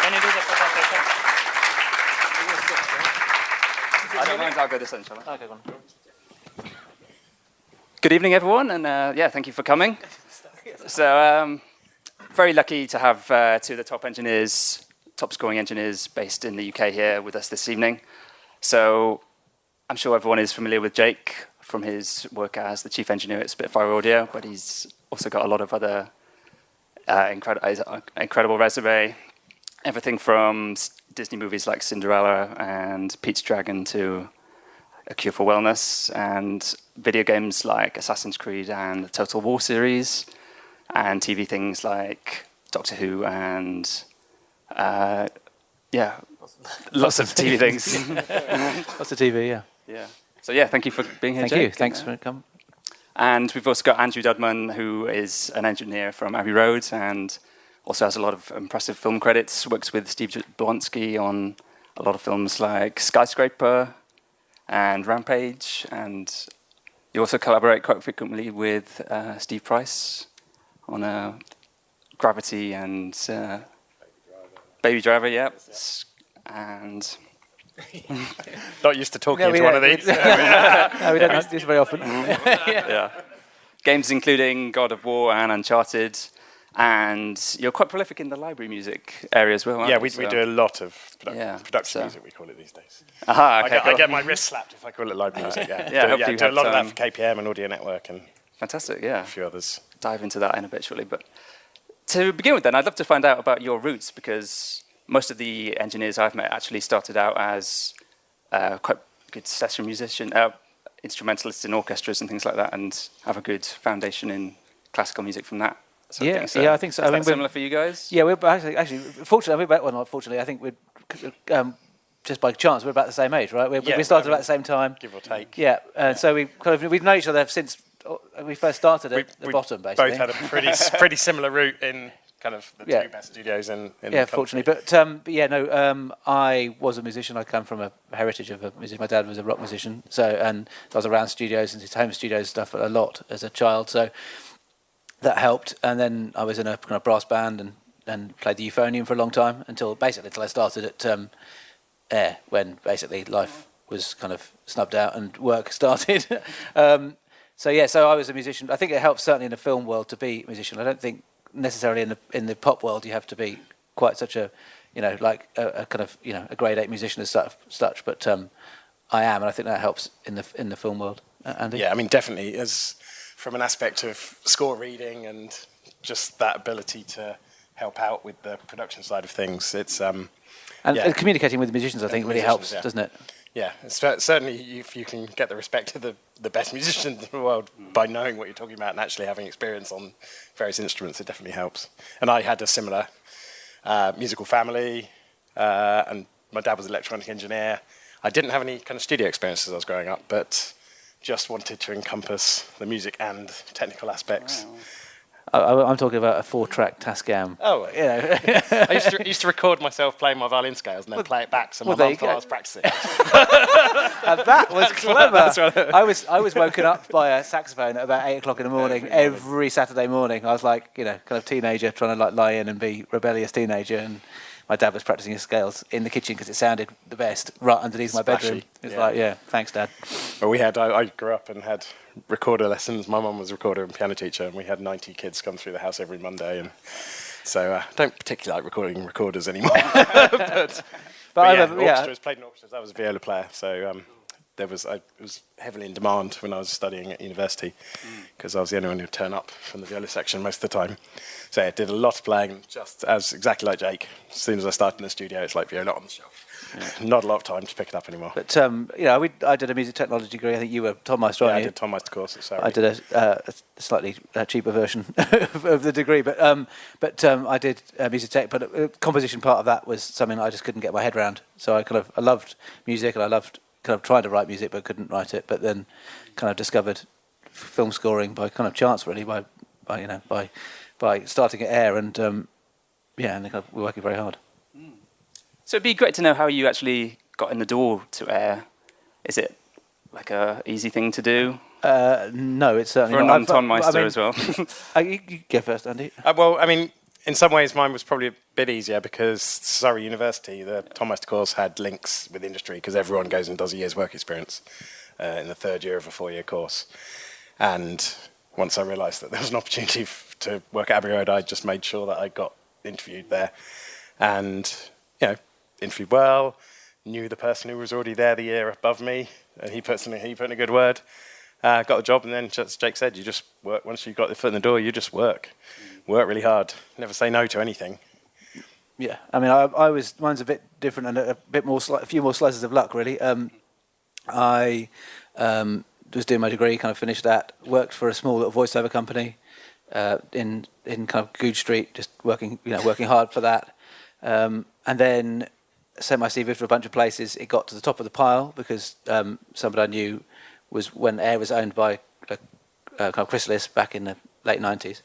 Can you do the presentation? I don't mind, I'll go this end, shall I? Okay, go on. Good evening, everyone, and thank you for coming. So, very lucky to have two of the top scoring engineers based in the UK here with us this evening. So, I'm sure everyone is familiar with Jake from his work as the chief engineer at Spitfire Audio, but he's also got a lot of other incredible resume. Everything from Disney movies like Cinderella and Pete's Dragon to A Cure for Wellness, and video games like Assassin's Creed and the Total War series, and TV things like Doctor Who and lots of TV things. Lots of TV, yeah. Yeah. So thank you for being here, Thank Jake. you. Thanks for coming. And we've also got Andrew Dudman, who is an engineer from Abbey Road and also has a lot of impressive film credits, works with Steve Blonsky on a lot of films like Skyscraper and Rampage, and you also collaborate quite frequently with Steve Price on Gravity and Baby Driver, yeah. And not used to talking into one of these. No, we don't do this very often. yeah. Games including God of War and Uncharted, and you're quite prolific in the library music area as well, aren't you? We do a lot of production so. music, we call it these days. Aha, okay, I get my wrist slapped if I call it library music, yeah. Yeah, do a lot of that for KPM and Audio Network and fantastic, yeah. a few others. Dive into that in a bit shortly. But to begin with then, I'd love to find out about your roots, because most of the engineers I've met actually started out as quite good session musician, instrumentalists in orchestras and things like that, and have a good foundation in classical music from that. Sort of thing. So yeah, I think so. Is that similar for you guys? Yeah, we're actually fortunately, I think we're just by chance we're about the same age, right? We started about the same time, give or take. Yeah, so we've known each other since we first started at the bottom, basically. Both had a pretty similar route in kind of the two best studios in the fortunately, but I was a musician. I come from a heritage of a musician. My dad was a rock musician, and I was around studios and his home studios stuff a lot as a child, so that helped. And then I was in a kind of brass band and played the euphonium for a long time until I started at Air, when basically life was kind of snubbed out and work started. So I was a musician. I think it helps certainly in the film world to be a musician. I don't think necessarily in the pop world you have to be quite such a a kind of a grade 8 musician as such. But I am, and I think that helps in the film world. Andy? Yeah, I mean definitely as from an aspect of score reading and just that ability to help out with the production side of things. It's and communicating with the musicians, I think, really helps, doesn't it? Yeah, certainly if you can get the respect of the best musicians in the world by knowing what you're talking about and actually having experience on various instruments, it definitely helps. And I had a similar musical family, and my dad was an electronic engineer. I didn't have any kind of studio experience as I was growing up, but just wanted to encompass the music and technical aspects. Wow. I'm talking about a 4-track Tascam. Oh, I used to record myself playing my violin scales and then play it back, so my mum thought I was practicing. That was clever. That's right. I was woken up by a saxophone at about 8 o'clock in the morning every Saturday morning. I was like, kind of teenager trying to lie in and be rebellious teenager, and my dad was practicing his scales in the kitchen because it sounded the best right underneath my bedroom. It was thanks, Dad. Well, I grew up and had recorder lessons. My mum was a recorder and piano teacher, and we had 90 kids come through the house every Monday, and so I don't particularly like recording recorders anymore. but orchestras, played in orchestras. I was a viola player, so I was heavily in demand when I was studying at university because I was the only one who'd turn up from the viola section most of the time. So I did a lot of playing, just as exactly like Jake. As soon as I started in the studio, it's like viola on the shelf. Yeah. Not a lot of time to pick it up anymore. But I did a music technology degree. I think you were Tom Meister. Yeah, I did Tom Meister course at Surrey. I did a slightly cheaper version of the degree, but I did music tech. But the composition part of that was something I just couldn't get my head around. So I loved music, and I loved kind of trying to write music, but couldn't write it. But then kind of discovered film scoring by kind of chance, really, by starting at Air, and and kind of we're working very hard. So it'd be great to know how you actually got in the door to Air. Is it like a easy thing to do? No, it's certainly for not. a non-Ton Meister as well. You go first, Andy. Well, I mean, in some ways, mine was probably a bit easier because Surrey University, the Tom Wester course, had links with industry because everyone goes and does a year's work experience in the third year of a 4-year course. And once I realised that there was an opportunity to work at Abbey Road, I just made sure that I got interviewed there. And, interviewed well, knew the person who was already there the year above me, and he put in a good word. Got the job, and then, just as Jake said, you just work. Once you got your foot in the door, you just work really hard. Never say no to anything. Yeah, I mean, mine's a bit different and a few more slices of luck, really. I was doing my degree, kind of finished that, worked for a small little voiceover company in kind of Goode Street, just working hard for that, and then sent my CV to a bunch of places. It got to the top of the pile because somebody I knew was when Air was owned by kind of Chrysalis back in the late 90s.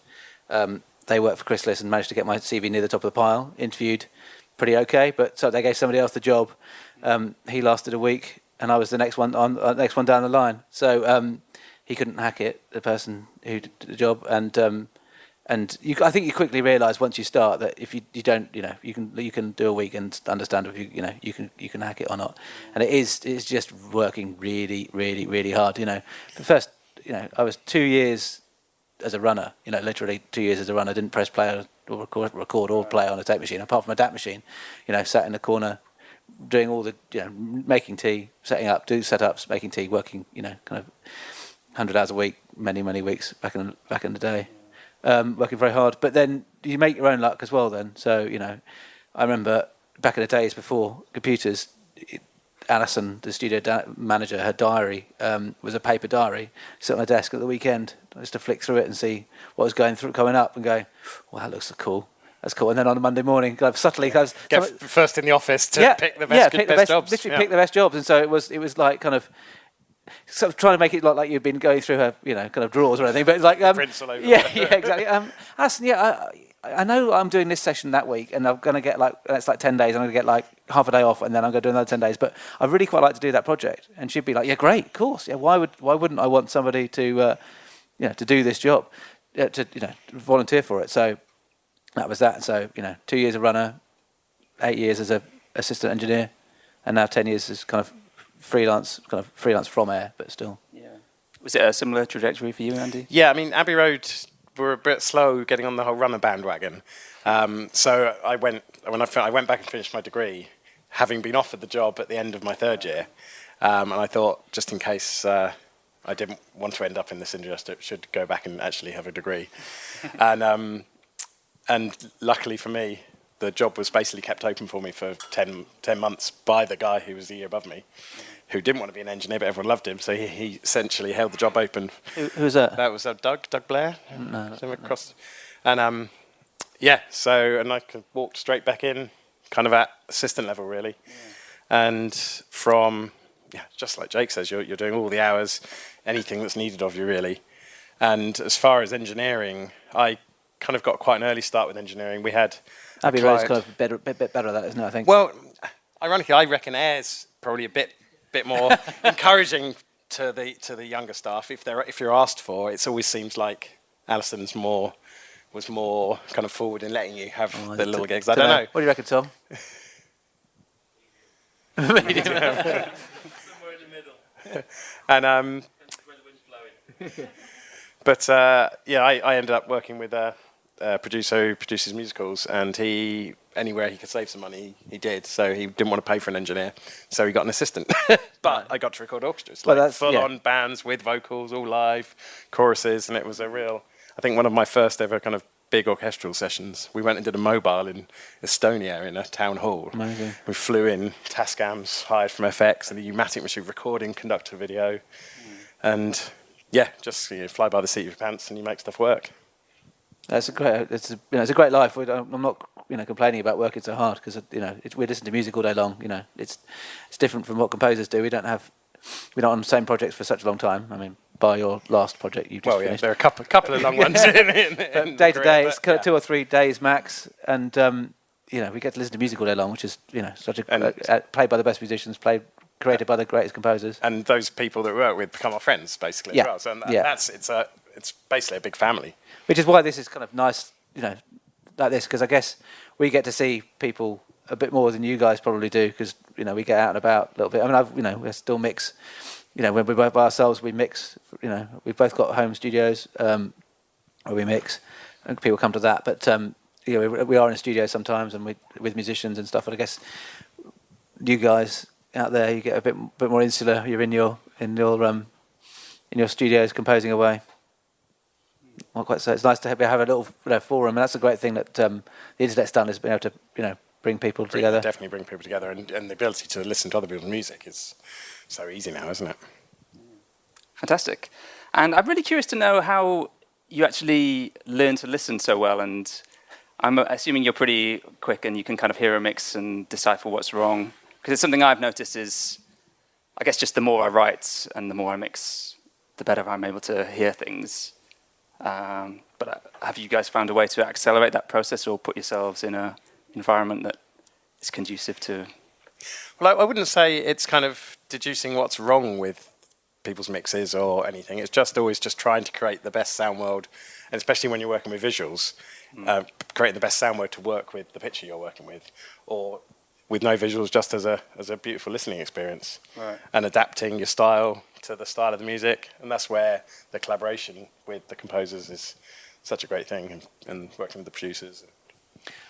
They worked for Chrysalis and managed to get my CV near the top of the pile. Interviewed pretty okay, but so they gave somebody else the job. He lasted a week, and I was the next one down the line. So he couldn't hack it, the person who did the job, and I think you quickly realise once you start that if you don't, you can do a week and understand if you can hack it or not. And it's just working really, really, really hard. The first, I was 2 years as a runner. Literally 2 years as a runner. Didn't press play or record or play on a tape machine, apart from a DAT machine. Sat in the corner, doing all the making tea, setting up, do setups, making tea, working. Kind of 100 hours a week, many weeks back in the day. Working very hard, but then you make your own luck as well then. So, I remember back in the days before computers, Alison, the studio manager, her diary was a paper diary. Sit on my desk at the weekend just to flick through it and see what was coming up and go, well, that looks cool. That's cool. And then on a Monday morning, kind of subtly, get first in the office to pick the best jobs. Literally pick the best jobs. And so it was like kind of sort of trying to make it look like you've been going through her, kind of drawers or anything, but it's like, prints all over. Yeah, exactly. Alison, I know I'm doing this session that week, and I'm going to get it's like 10 days. I'm going to get like half a day off, and then I'm going to do another 10 days. But I really quite like to do that project. And she'd be like, yeah, great, of course. Yeah, why wouldn't I want somebody to, to do this job, to volunteer for it? So that was that. So 2 years a runner, 8 years as a assistant engineer, and now 10 years as kind of freelance from Air, but still. Yeah. Was it a similar trajectory for you, Andy? Yeah, I mean, Abbey Road were a bit slow getting on the whole runner bandwagon. So I went back and finished my degree, having been offered the job at the end of my third year, and I thought, just in case I didn't want to end up in this industry, I should go back and actually have a degree. And luckily for me, the job was basically kept open for me for 10 months by the guy who was the year above me, who didn't want to be an engineer, but everyone loved him. So he essentially held the job open. Who was that? That was Doug Blair. No. Across. And and I walked straight back in, kind of at assistant level, really. Yeah. And from, just like Jake says, you're doing all the hours, anything that's needed of you, really. And as far as engineering, I kind of got quite an early start with engineering. We had Abbey Road's kind of a bit better at that, isn't it, I think? Well, ironically, I reckon Air's probably a bit more encouraging to the younger staff. If you're asked for, it always seems like Alison's was more kind of forward in letting you have the little gigs. I don't know. What do you reckon, Tom? Somewhere in the middle. And where the wind's blowing. But I ended up working with a producer who produces musicals, and anywhere he could save some money, he did. So he didn't want to pay for an engineer, so he got an assistant. But I got to record orchestras, full-on bands with vocals, all live, choruses, and it was I think one of my first ever kind of big orchestral sessions. We went and did a mobile in Estonia in a town hall. Amazing. We flew in Tascams hired from FX and a U-matic machine recording conductor video, and just fly by the seat of your pants and you make stuff work. It's a great life. I'm not complaining about working so hard because we listen to music all day long. It's different from what composers do. We're not on the same projects for such a long time. I mean, by your last project you just finished. There are a couple of long ones. But day to day, it's kind of 2 or 3 days max, and we get to listen to music all day long, which is such played by the best musicians, created by the greatest composers, and those people that we work with become our friends basically as well. So it's basically a big family. Which is why this is kind of nice, like this, because I guess we get to see people a bit more than you guys probably do, because we get out and about a little bit. I mean, we still mix. When we're both by ourselves, we mix. We've both got home studios where we mix, and people come to that. But we are in a studio sometimes, and with musicians and stuff. And I guess you guys out there, you get a bit more insular. You're in your studios composing away. Not quite so. It's nice to have a little forum, and that's a great thing that the internet's done, is being able to bring people together. Definitely bring people together, and the ability to listen to other people's music is so easy now, isn't it? Fantastic. And I'm really curious to know how you actually learn to listen so well. And I'm assuming you're pretty quick and you can kind of hear a mix and decipher what's wrong. Because it's something I've noticed is, I guess, just the more I write and the more I mix, the better I'm able to hear things. But have you guys found a way to accelerate that process, or put yourselves in an environment that is conducive to? Well, I wouldn't say it's kind of deducing what's wrong with people's mixes or anything. It's just always just trying to create the best sound world, and especially when you're working with visuals, creating the best sound world to work with the picture you're working with, or with no visuals, just as a beautiful listening experience, right. And adapting your style to the style of the music. And that's where the collaboration with the composers is such a great thing, and working with the producers.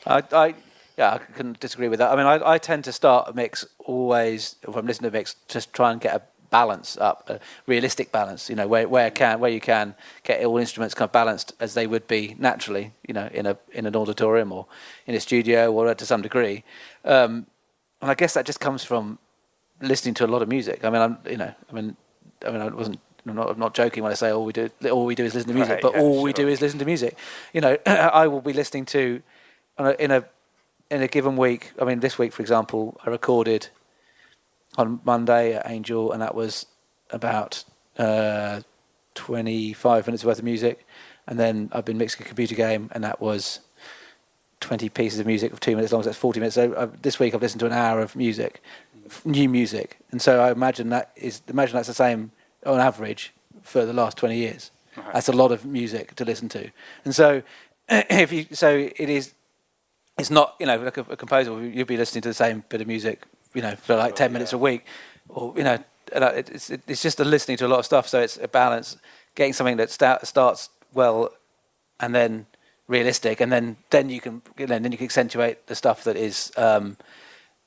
I couldn't disagree with that. I mean, I tend to start a mix always, if I'm listening to a mix, just try and get a balance up, a realistic balance, where you can get all instruments kind of balanced as they would be naturally, in an auditorium or in a studio, or to some degree. And I guess that just comes from listening to a lot of music. I mean, I'm not joking when I say all we do is listen to music, right, but yeah, all we sure. do is listen to music. I will be listening to in a given week. I mean, this week, for example, I recorded on Monday at Angel, and that was about 25 minutes worth of music. And then I've been mixing a computer game, and that was 20 pieces of music of 2 minutes long, so that's 40 minutes. So this week I've listened to an hour of music, new music. And so I imagine that's the same on average for the last 20 years. Right. That's a lot of music to listen to. And so it's not, like a composer, you'll be listening to the same bit of music, for like 10 minutes a week, or, it's just listening to a lot of stuff. So it's a balance, getting something that starts well and then realistic, and then you can accentuate the stuff that is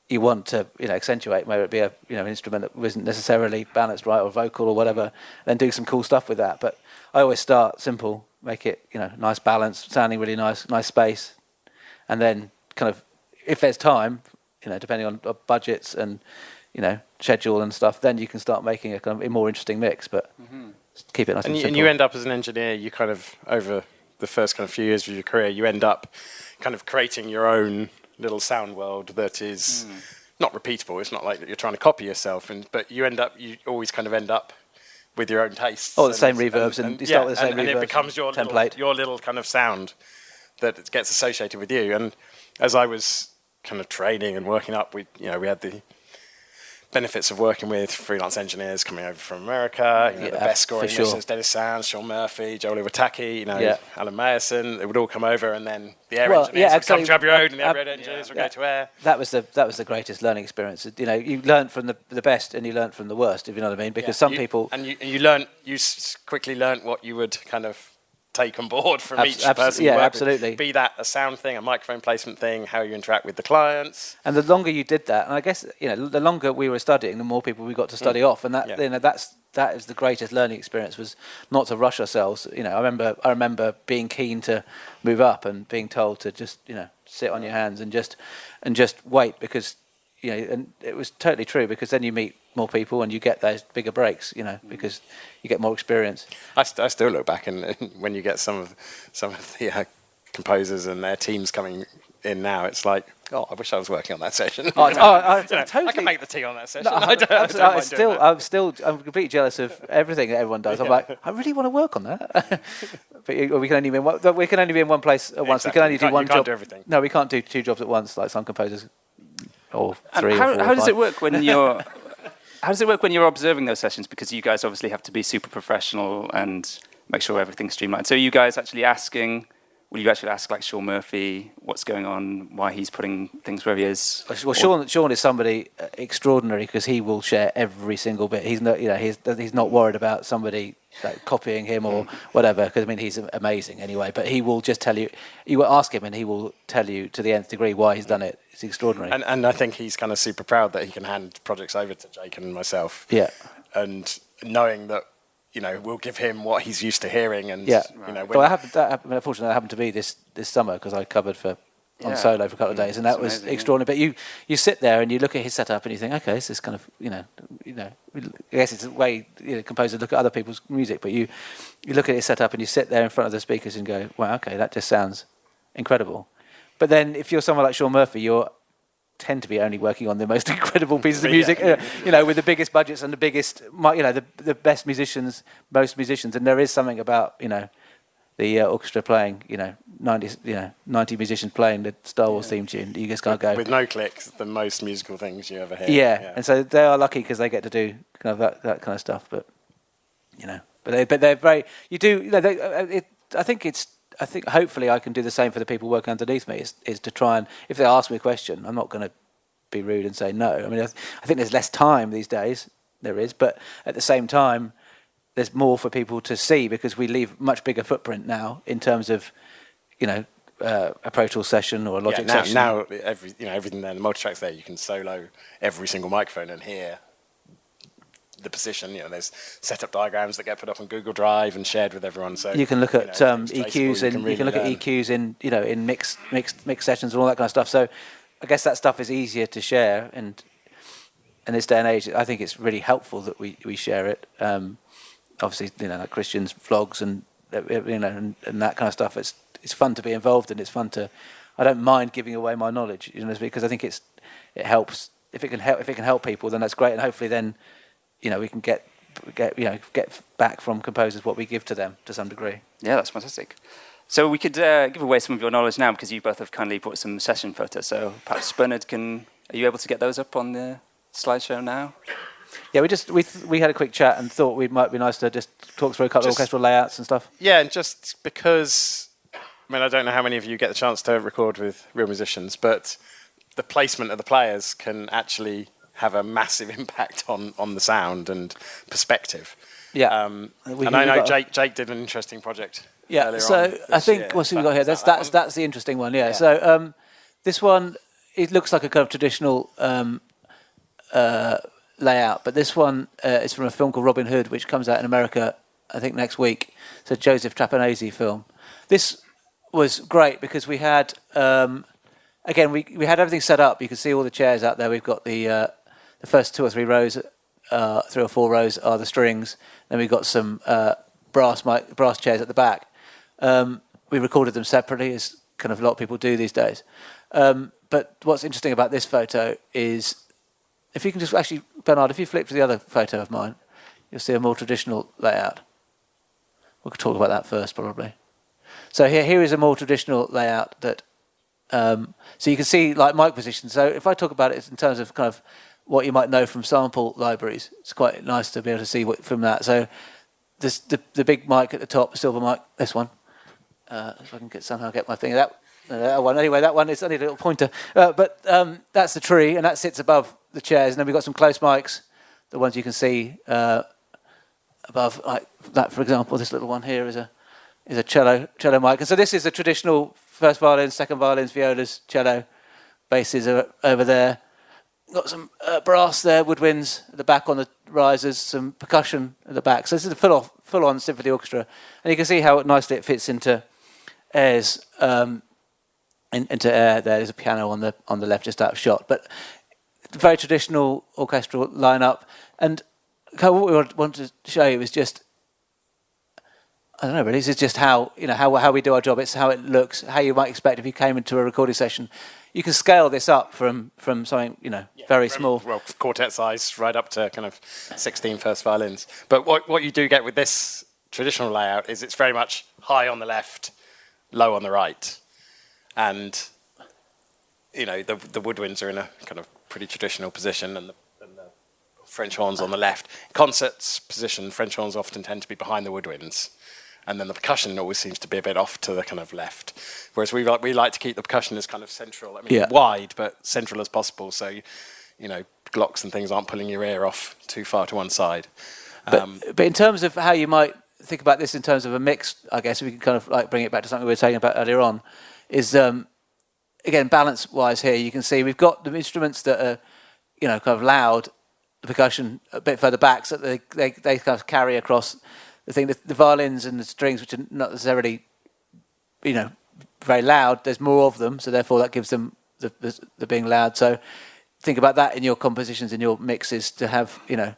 you want to accentuate, whether it be an instrument that wasn't necessarily balanced right, or vocal or whatever, then do some cool stuff with that. But I always start simple, make it nice balance, sounding really nice space, and then kind of, if there's time, depending on budgets and schedule and stuff, then you can start making a kind of a more interesting mix. But keep it nice and simple. And you end up as an engineer, you kind of, over the first kind of few years of your career, you end up kind of creating your own little sound world that is not repeatable. It's not like you're trying to copy yourself, but you always kind of end up with your own tastes. Oh, the same reverbs, and you start with the same reverbs. And it becomes your template. your little kind of sound that gets associated with you. And as I was kind of training and working up, we had the benefits of working with freelance engineers coming over from America, the best scoring musicians, Dennis Sands, Sean Murphy, Joel Iwataki, Alan Mayerson. They would all come over, and then the air engineers would come to Abbey Road, and the Abbey Road engineers would go to air. That was the greatest learning experience. You learn from the best, and you learn from the worst, if you know what I mean. Because some people you quickly learnt what you would kind of take on board from each person you work absolutely. with. Be that a sound thing, a microphone placement thing, how you interact with the clients. And the longer you did that, and I guess the longer we were studying, the more people we got to study off, and that that is the greatest learning experience, was not to rush ourselves. I remember being keen to move up and being told to just sit on your hands and just wait, because and it was totally true, because then you meet more people and you get those bigger breaks, because you get more experience. I still look back, and when you get some of the composers and their teams coming in now, it's like, I wish I was working on that session. Totally. I can make the tea on that session. No, I'm completely jealous of everything that everyone does. I'm like, I really want to work on that. But we can only be in one place at once. Exactly. We can only do one job. You can't do everything. No, we can't do two jobs at once, like some composers, or three. And or four. How does it work when you're? How does it work when you're observing those sessions? Because you guys obviously have to be super professional and make sure everything's streamlined. So are you guys actually asking will you actually ask like Sean Murphy what's going on, why he's putting things where he is? Well, Sean is somebody extraordinary because he will share every single bit. He's not, he's not worried about somebody like copying him or whatever. Because I mean, he's amazing anyway. But he will just tell you. You will ask him, and he will tell you to the nth degree why he's done it. It's extraordinary. And I think he's kind of super proud that he can hand projects over to Jake and myself. Yeah. And knowing that, we'll give him what he's used to hearing. And well, unfortunately, that happened to be this summer because I covered on solo for a couple of days, and that was extraordinary. But you sit there and you look at his setup and you think, okay, this is kind of I guess it's a way composers look at other people's music. But you look at his setup and you sit there in front of the speakers and go, wow, okay, that just sounds incredible. But then if you're someone like Sean Murphy, you tend to be only working on the most incredible pieces of music, with the biggest budgets and the biggest, the best musicians, most musicians, and there is something about the orchestra playing, 90 musicians playing the Star Wars theme tune. You just can't go with no clicks. The most musical things you ever hear. Yeah, and so they are lucky because they get to do kind of that kind of stuff. But they're very. You do. I think hopefully I can do the same for the people working underneath me. Is to try and if they ask me a question, I'm not going to be rude and say no. I mean, I think there's less time these days. There is, but at the same time, there's more for people to see because we leave much bigger footprint now in terms of, a Pro Tools session or a Logic session. Now everything there, the multi-tracks there, you can solo every single microphone and hear the position. There's setup diagrams that get put up on Google Drive and shared with everyone. So you can look at EQs and you can look at EQs in mix sessions and all that kind of stuff. So I guess that stuff is easier to share, and in this day and age, I think it's really helpful that we share it. Obviously, like Christian's vlogs and and that kind of stuff. It's fun to be involved in. It's fun to. I don't mind giving away my knowledge, because I think it helps. If it can help people, then that's great, and hopefully then, we can get back from composers what we give to them to some degree. Yeah, that's fantastic. So we could give away some of your knowledge now because you both have kindly put some session photos. So perhaps Bernard, are you able to get those up on the slideshow now? Yeah, we had a quick chat and thought it might be nice to just talk through a couple of orchestral layouts and stuff. Yeah, and just because, I don't know how many of you get the chance to record with real musicians, but the placement of the players can actually have a massive impact on the sound and perspective. Yeah, and I know Jake did an interesting project. Yeah, so I think what's we got here? That's the interesting one. Yeah. So this one, it looks like a kind of traditional layout, but this one is from a film called Robin Hood, which comes out in America, I think next week. It's a Joseph Trapanese film. This was great because we had again we had everything set up. You can see all the chairs out there. We've got the first 2 or 3 rows, 3 or 4 rows are the strings. Then we've got some brass chairs at the back. We recorded them separately, as kind of a lot of people do these days. But what's interesting about this photo is, if you can just actually, Bernard, if you flip to the other photo of mine, you'll see a more traditional layout. We'll talk about that first, probably. So here is a more traditional layout that, so you can see like mic position. So if I talk about it in terms of kind of what you might know from sample libraries, it's quite nice to be able to see from that. So this, the big mic at the top, the silver mic, this one. If I can somehow get my finger, that one. Anyway, that one is only a little pointer. But that's the tree, and that sits above the chairs. And then we've got some close mics, the ones you can see above, like that, for example. This little one here is a cello mic. And so this is a traditional first violins, second violins, violas, cello, basses are over there. Got some brass there, woodwinds at the back on the risers, some percussion at the back. So this is a full-on symphony orchestra, and you can see how nicely it fits into airs. Into air. There's a piano on the left, just out of shot. But very traditional orchestral lineup. And what we wanted to show you is just, I don't know, really. This is just how we do our job. It's how it looks, how you might expect if you came into a recording session. You can scale this up from something very small. Well, quartet size right up to kind of 16 first violins. But what you do get with this traditional layout is it's very much high on the left, low on the right, and the woodwinds are in a kind of pretty traditional position, and the French horns on the left. Concerts position, French horns often tend to be behind the woodwinds. and then the percussion always seems to be a bit off to the kind of left. Whereas we like to keep the percussion as kind of central. I mean, wide, but central as possible. So, you know, glocks and things aren't pulling your ear off too far to one side. But in terms of how you might think about this in terms of a mix, I guess we can kind of like bring it back to something we were saying about earlier on, is again, balance-wise here, you can see we've got the instruments that are, you know, kind of loud, the percussion a bit further back, so that they kind of carry across the thing. The violins and the strings, which are not necessarily, you know, very loud, there's more of them, so therefore that gives them the being loud. So think about that in your compositions, in your mixes, to have, you know,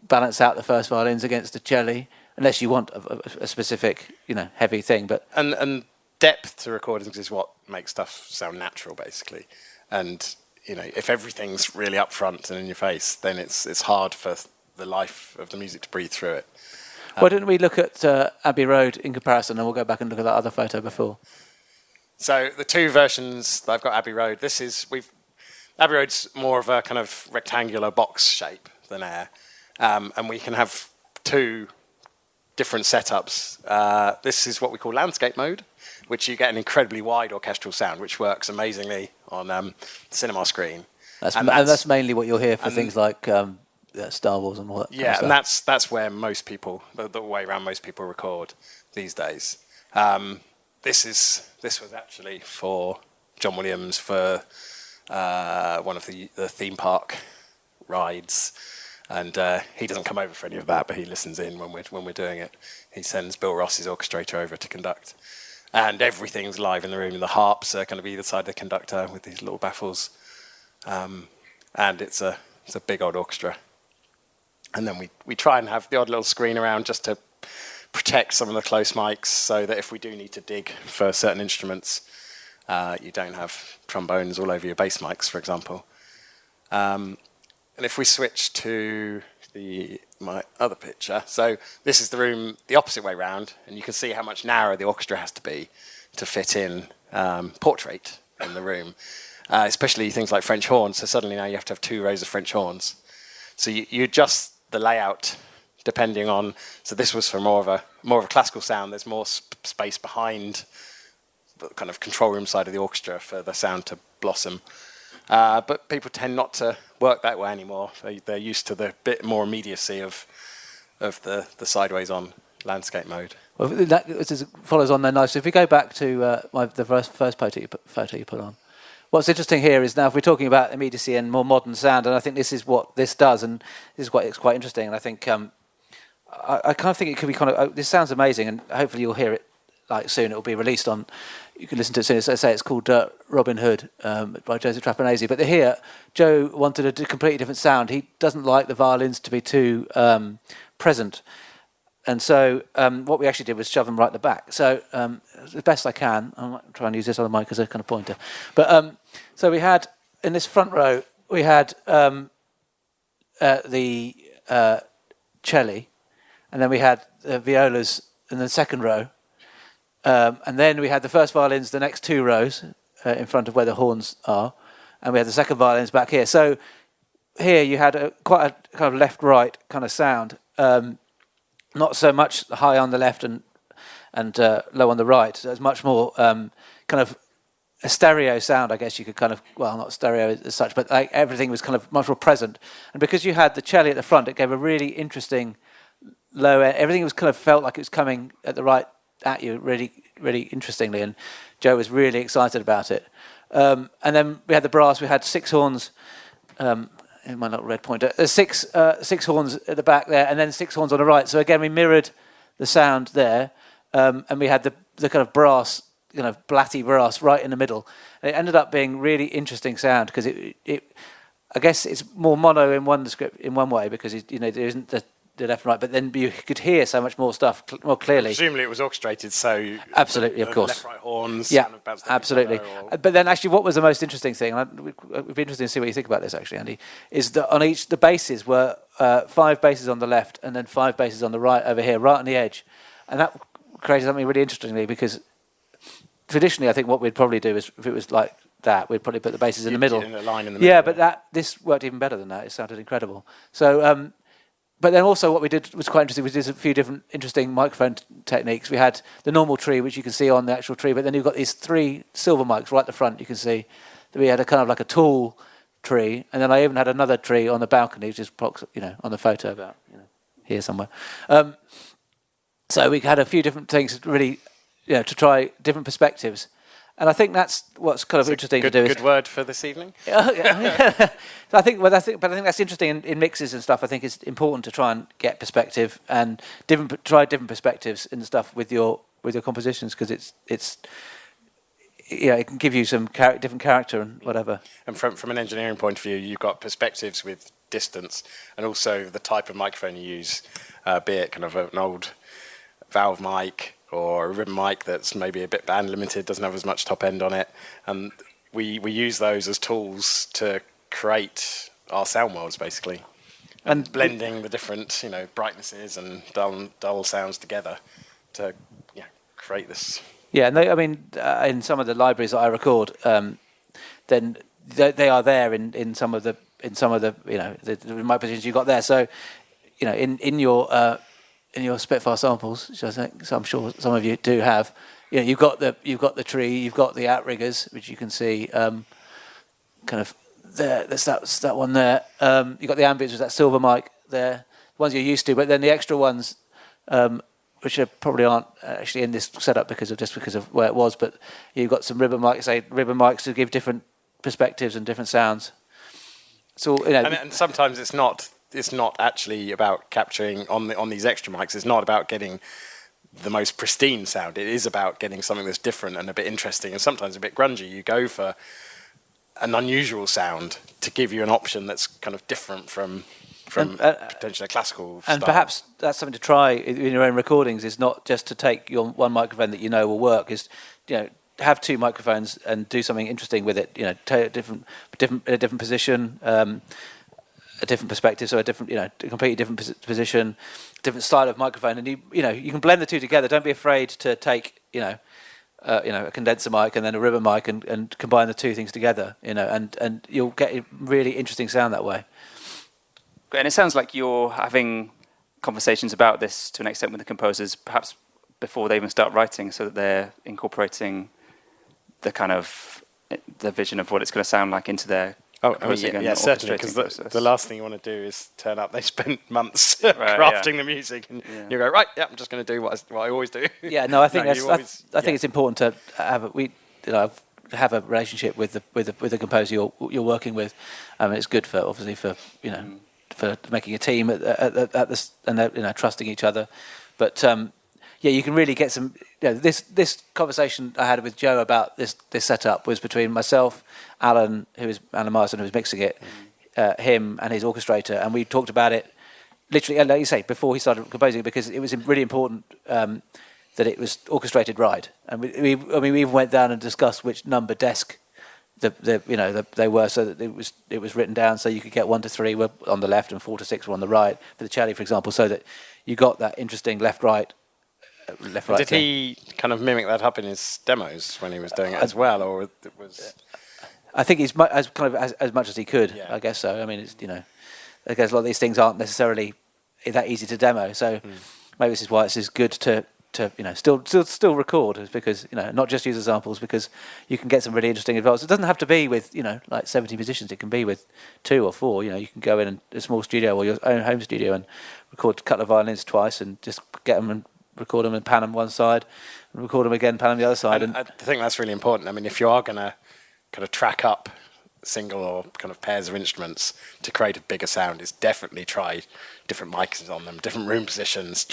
balance out the first violins against the cello, unless you want a specific, you know, heavy thing. But and depth to recordings is what makes stuff sound natural, basically. And you know, if everything's really up front and in your face, then it's hard for the life of the music to breathe through it. Why didn't we look at Abbey Road in comparison, and we'll go back and look at that other photo before? So the two versions that I've got Abbey Road. Abbey Road's more of a kind of rectangular box shape than Air, and we can have two different setups. This is what we call landscape mode, which you get an incredibly wide orchestral sound, which works amazingly on the cinema screen. That's mainly what you'll hear for things like Star Wars and all that. Yeah, kind of stuff. and that's where most people, the way around most people record these days. This was actually for John Williams for one of the theme park rides. And he doesn't come over for any of that, but he listens in when we're doing it. He sends Bill Ross, his orchestrator, over to conduct. And everything's live in the room. The harps are going to be either side of the conductor with these little baffles. And it's a big old orchestra. And then we try and have the odd little screen around just to protect some of the close mics, so that if we do need to dig for certain instruments, you don't have trombones all over your bass mics, for example. And if we switch to my other picture, so this is the room the opposite way round, and you can see how much narrower the orchestra has to be to fit in portrait in the room, especially things like French horns. So suddenly now you have to have 2 rows of French horns. So you adjust the layout depending on. So this was for more of a classical sound. There's more space behind the kind of control room side of the orchestra for the sound to blossom. But people tend not to work that way anymore. They're used to the bit more immediacy of the sideways on landscape mode. Well, that follows on there nicely. If we go back to the first photo you put on, what's interesting here is now if we're talking about immediacy and more modern sound, and I think this is what this does, and this is it's quite interesting. And I think I kind of think it could be kind of this sounds amazing, and hopefully you'll hear it like soon. It'll be released on. You can listen to it soon. As I say, it's called Robin Hood by Joseph Trapanese. But here, Joe wanted a completely different sound. He doesn't like the violins to be too present. And so what we actually did was shove them right at the back. So the best I can, I might try and use this other mic as a kind of pointer. But so we had, in this front row, we had the cello, and then we had the violas in the second row. And then we had the first violins, the next 2 rows in front of where the horns are, and we had the second violins back here. So here you had quite a kind of left-right kind of sound, not so much high on the left and low on the right. So it's much more kind of a stereo sound, I guess you could kind of, well, not stereo as such, but like everything was kind of much more present. And because you had the cello at the front, it gave a really interesting low end. Everything was kind of felt like it was coming at the right at you really, really interestingly, and Joe was really excited about it. And then we had the brass. We had 6 horns. In my little red pointer, there's 6 horns at the back there, and then 6 horns on the right. So again, we mirrored the sound there, and we had the kind of brass, you know, blatty brass right in the middle. And it ended up being really interesting sound because it I guess it's more mono in one way because there isn't the left and right, but then you could hear so much more stuff more clearly. Presumably it was orchestrated, so absolutely, of course, left right horns. Yeah, kind of absolutely. But then actually, what was the most interesting thing? And it'd be interesting to see what you think about this. Actually, Andy, is that on each the basses were 5 basses on the left and then 5 basses on the right over here, right on the edge, and that created something really interestingly because traditionally, I think what we'd probably do is if it was like that, we'd probably put the basses in the middle. In a line in the middle. Yeah, but this worked even better than that. It sounded incredible. So. but then also what we did was quite interesting. We did a few different interesting microphone techniques. We had the normal tree, which you can see on the actual tree, but then you've got these 3 silver mics right at the front. You can see that we had a kind of like a tall tree, and then I even had another tree on the balcony, which is on the photo about here somewhere. So we had a few different things really, to try different perspectives. And I think that's what's kind of interesting to do. Good word for this evening. Yeah. So I think that's interesting in mixes and stuff. I think it's important to try and get perspective and try different perspectives and stuff with your compositions, because it can give you some different character and whatever. And from an engineering point of view, you've got perspectives with distance, and also the type of microphone you use, be it kind of an old valve mic or a ribbon mic that's maybe a bit band limited, doesn't have as much top end on it. And we use those as tools to create our sound worlds, basically. And blending the different, brightnesses and dull sounds together to create this. Yeah, and in some of the libraries that I record, then they are there in some of the the mic positions you got there. So, in your Spitfire samples, which I think I'm sure some of you do have, you've got the tree, you've got the outriggers, which you can see kind of there. That's that one there. You've got the ambience with that silver mic there, ones you're used to, but then the extra ones, which probably aren't actually in this setup because of where it was, but you've got some ribbon mics to give different perspectives and different sounds. So and sometimes it's not actually about capturing on these extra mics. It's not about getting the most pristine sound. It is about getting something that's different and a bit interesting and sometimes a bit grungy. You go for an unusual sound to give you an option that's kind of different from potentially a classical and style. Perhaps that's something to try in your own recordings, is not just to take your one microphone that will work, is have 2 microphones and do something interesting with it, take a different position, a different perspective, so a different, a completely different position, different style of microphone, and you can blend the 2 together. Don't be afraid to take a condenser mic and then a ribbon mic and combine the 2 things together, and you'll get a really interesting sound that way. And it sounds like you're having conversations about this to an extent with the composers, perhaps before they even start writing, so that they're incorporating the vision of what it's going to sound like into their certainly, because the last thing you want to do is turn up. They spent months crafting the music, and you go, I'm just going to do what I always do. Yeah, no, I think I think it's important to have a relationship with the composer you're working with. It's good for making a team at this, and trusting each other. But you can really get some. This conversation I had with Joe about this setup was between myself, Alan Marsden, who was mixing it, him and his orchestrator, and we talked about it literally, like you say, before he started composing, because it was really important that it was orchestrated right. And we even went down and discussed which number desk they were, so that it was written down so you could get 1 to 3 were on the left and 4 to 6 were on the right for the cello, for example, so that you got that interesting left right. Did he kind of mimic that up in his demos when he was doing it as well, or it was? I think he's as much as he could. Yeah. I guess so. It's I guess a lot of these things aren't necessarily that easy to demo. So maybe this is why it's good to still record, is because not just use examples, because you can get some really interesting advice. It doesn't have to be with like 70 musicians. It can be with 2 or 4. You can go in a small studio or your own home studio and record a couple of violins twice and just get them and record them and pan them one side, and record them again, pan them the other side. And I think that's really important. If you are going to kind of track up single or kind of pairs of instruments to create a bigger sound, is definitely try different mics on them, different room positions,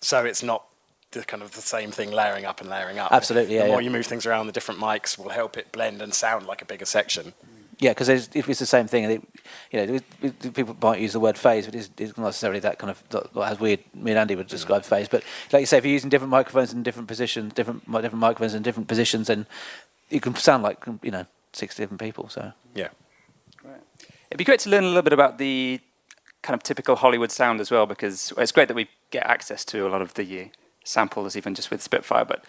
so it's not the kind of the same thing layering up and layering up. Absolutely, The more you move things around, the different mics will help it blend and sound like a bigger section. Yeah, because if it's the same thing, people might use the word phase, but it's not necessarily that kind of, as me and Andy would describe phase. But like you say, if you're using different microphones in different positions, different microphones in different positions, then you can sound like 6 different people. So yeah, right. It'd be great to learn a little bit about the kind of typical Hollywood sound as well, because it's great that we get access to a lot of the samples, even just with Spitfire. But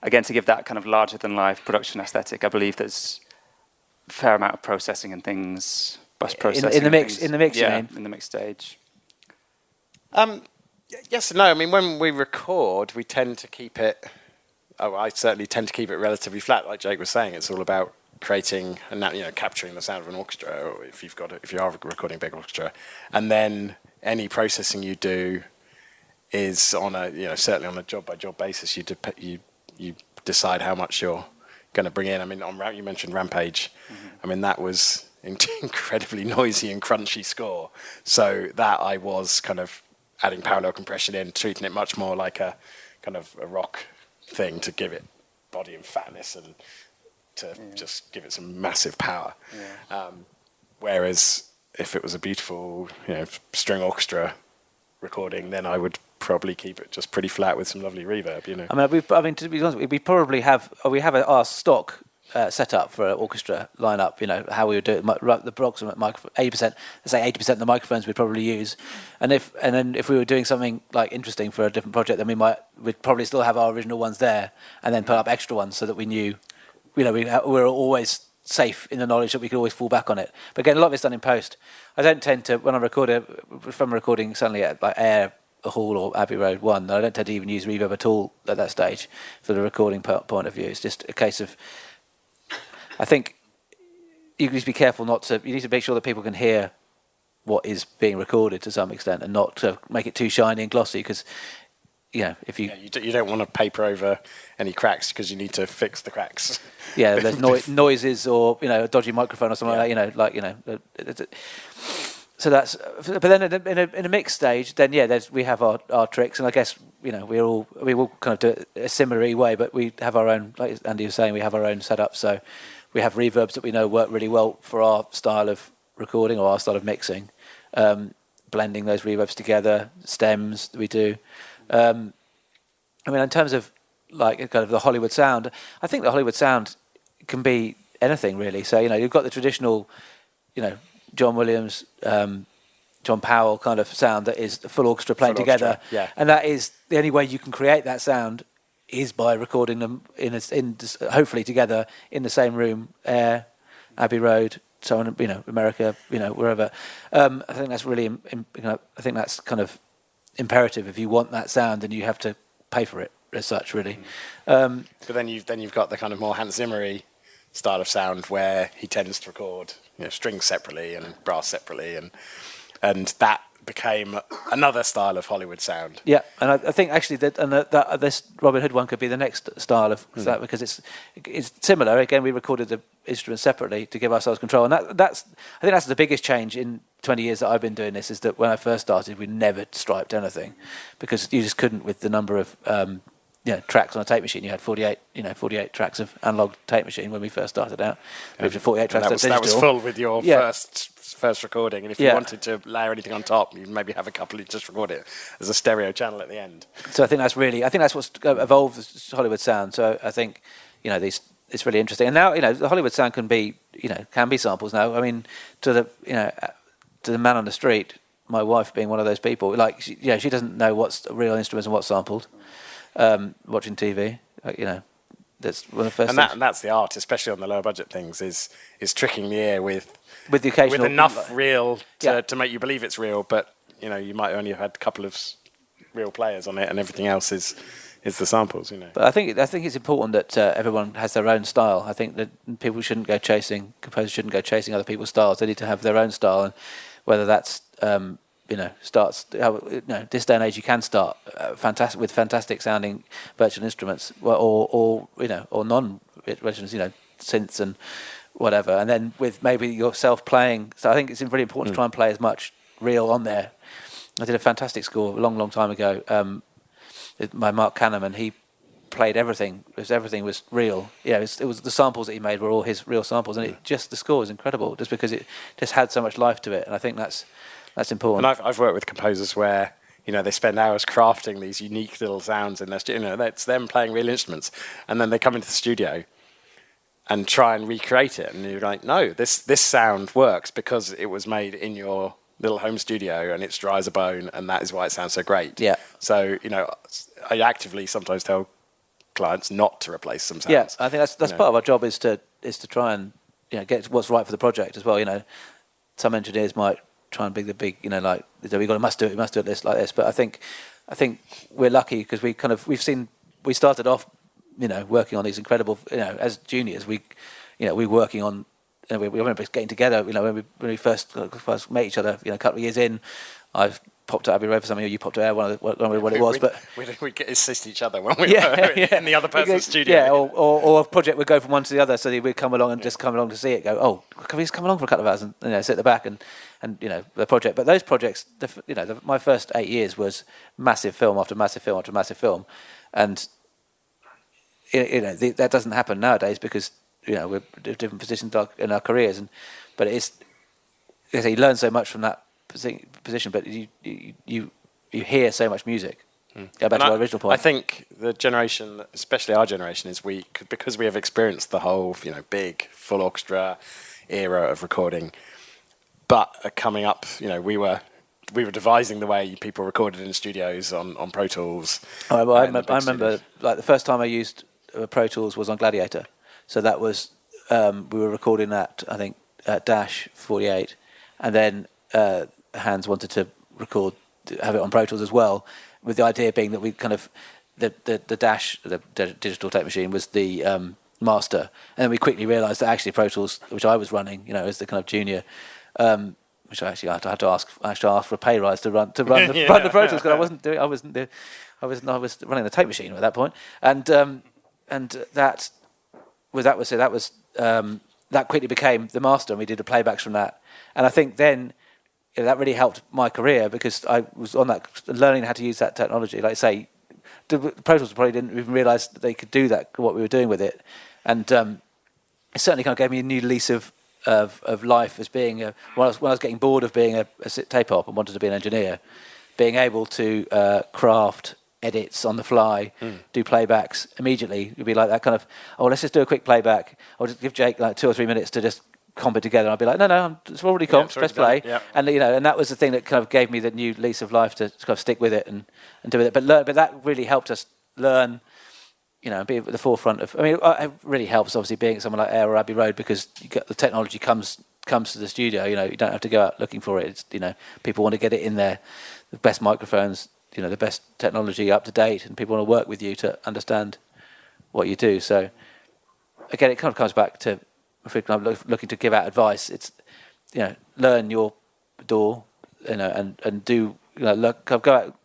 again, to give that kind of larger than life production aesthetic, I believe there's fair amount of processing and things, bus processing in the mix. In the mix, yeah, you mean? In the mix stage. Yes and no. I mean, when we record, we tend to keep it. Oh, I certainly tend to keep it relatively flat. Like Jake was saying, it's all about creating and capturing the sound of an orchestra, or if you are recording a big orchestra, and then any processing you do is on a certainly on a job by job basis. You decide how much you're going to bring in. I mean, you mentioned Rampage. Mm-hmm. I mean, that was incredibly noisy and crunchy score. So that I was kind of adding parallel compression in, treating it much more like a kind of a rock thing to give it body and fatness and to just give it some massive power. Yeah. Whereas if it was a beautiful, string orchestra recording, then I would probably keep it just pretty flat with some lovely reverb. I mean, to be honest, we probably have our stock set up for an orchestra lineup. How we would do it. The approximate microphone, 80%. Let's say 80% of the microphones we'd probably use, and then if we were doing something like interesting for a different project, then we'd probably still have our original ones there, and then put up extra ones so that we knew, we're always safe in the knowledge that we could always fall back on it. But again, a lot of it's done in post. I don't tend to, when I record from recording suddenly at like Air Hall or Abbey Road 1, I don't tend to even use reverb at all at that stage for the recording point of view. It's just a case of, I think you need to be careful you need to make sure that people can hear what is being recorded to some extent and not to make it too shiny and glossy, because if you don't want to paper over any cracks because you need to fix the cracks. Yeah, there's noises or a dodgy microphone or something like that. So that's. But then in a mixed stage, then we have our tricks, and I guess we all kind of do it a similar way, but we have our own. Like Andy was saying, we have our own setup. So we have reverbs that we know work really well for our style of recording or our style of mixing. Blending those reverbs together, stems that we do. I mean, in terms of like kind of the Hollywood sound, I think the Hollywood sound can be anything really. So you've got the traditional, John Williams, John Powell kind of sound that is the full orchestra playing together, and that is the only way you can create that sound is by recording them hopefully together in the same room, Air, Abbey Road, so on, America, wherever. I think that's really, I think that's kind of imperative. If you want that sound, then you have to pay for it as such, really. But then you've got the kind of more Hans Zimmer-y style of sound where he tends to record strings separately and brass separately, and that became another style of Hollywood sound. Yeah, and I think actually that this Robin Hood one could be the next style of that, because it's similar. Again, we recorded the instruments separately to give ourselves control, and I think that's the biggest change in 20 years that I've been doing this, is that when I first started, we never striped anything, because you just couldn't with the number of tracks on a tape machine. You had 48 tracks of analog tape machine when we first started out. We had 48 tracks. That was full with your first recording, and if you wanted to layer anything on top, you'd maybe have a couple you just record it as a stereo channel at the end. So I think that's what's evolved the Hollywood sound. So I think it's really interesting. And now the Hollywood sound can be samples now. I mean, to the man on the street, my wife being one of those people, like she doesn't know what's real instruments and what's sampled. Watching TV, that's one of the first things. And that's the art, especially on the lower budget things, is tricking the ear with the occasional, with enough real to make you believe it's real, but you might only have had a couple of real players on it, and everything else is the samples. But I think it's important that everyone has their own style. I think that composers shouldn't go chasing other people's styles. They need to have their own style, and whether that's this day and age you can start with fantastic sounding virtual instruments, or non-virtual, synths and whatever, and then with maybe yourself playing. So I think it's really important to try and play as much real on there. I did a fantastic score a long time ago by Mark Kahneman. He played everything. Everything was real. It was the samples that he made were all his real samples, and the score was incredible just because it just had so much life to it. And I think that's important. And I've worked with composers where they spend hours crafting these unique little sounds in their studio. It's them playing real instruments, and then they come into the studio and try and recreate it, and you're like, no, this sound works because it was made in your little home studio, and it's dry as a bone, and that is why it sounds so great. Yeah. So I actively sometimes tell clients not to replace some sounds. Yeah, I think that's part of our job is to try and get what's right for the project as well. Some engineers might try and be the big, like we must do it this like this. But I think we're lucky because we started off, working on these incredible, as juniors, we working on. We remember getting together. When we first met each other, a couple of years in, I've popped to Abbey Road for something, or you popped to Air, what it was. We'd assist each other when we were in the other person's studio. Yeah, or a project would go from one to the other, so we'd come along and just come along to see it. Go, oh, can we just come along for a couple of hours and sit at the back and the project. But those projects, my first 8 years was massive film after massive film after massive film, and that doesn't happen nowadays because we're in different positions in our careers, but you learn so much from that position, but you hear so much music. Go back to our original point. I think the generation, especially our generation, is because we have experienced the whole big full orchestra era of recording, but coming up, we were devising the way people recorded in studios on Pro Tools. I remember like the first time I used Pro Tools was on Gladiator. So that was we were recording at I think Dash 48, and then Hans wanted to have it on Pro Tools as well, with the idea being that we kind of the Dash, the digital tape machine, was the master, and then we quickly realised that actually Pro Tools, which I was running, as the kind of junior, which I actually had to ask for a pay rise to run the Pro Tools because I was running the tape machine at that point, and that quickly became the master, and we did the playbacks from that. And I think then that really helped my career because I was on that, learning how to use that technology. Like I say, the Pro Tools probably didn't even realise that they could do that, what we were doing with it. And it certainly kind of gave me a new lease of life as being when I was getting bored of being a tape op and wanted to be an engineer, being able to craft edits on the fly, do playbacks immediately. It'd be like that kind of, let's just do a quick playback. I'll just give Jake like 2 or 3 minutes to just comp it together. And I'd be like, no, it's already comped, press play. Yeah. And and that was the thing that kind of gave me the new lease of life to kind of stick with it and do with it. But that really helped us learn, be at the forefront of. I mean, it really helps obviously being at someone like Air or Abbey Road because you get the technology comes to the studio. You don't have to go out looking for it. It's, people want to get it in there, the best microphones, the best technology up to date, and people want to work with you to understand what you do. So again, it kind of comes back to if I'm looking to give out advice. It's learn your door, and do go out,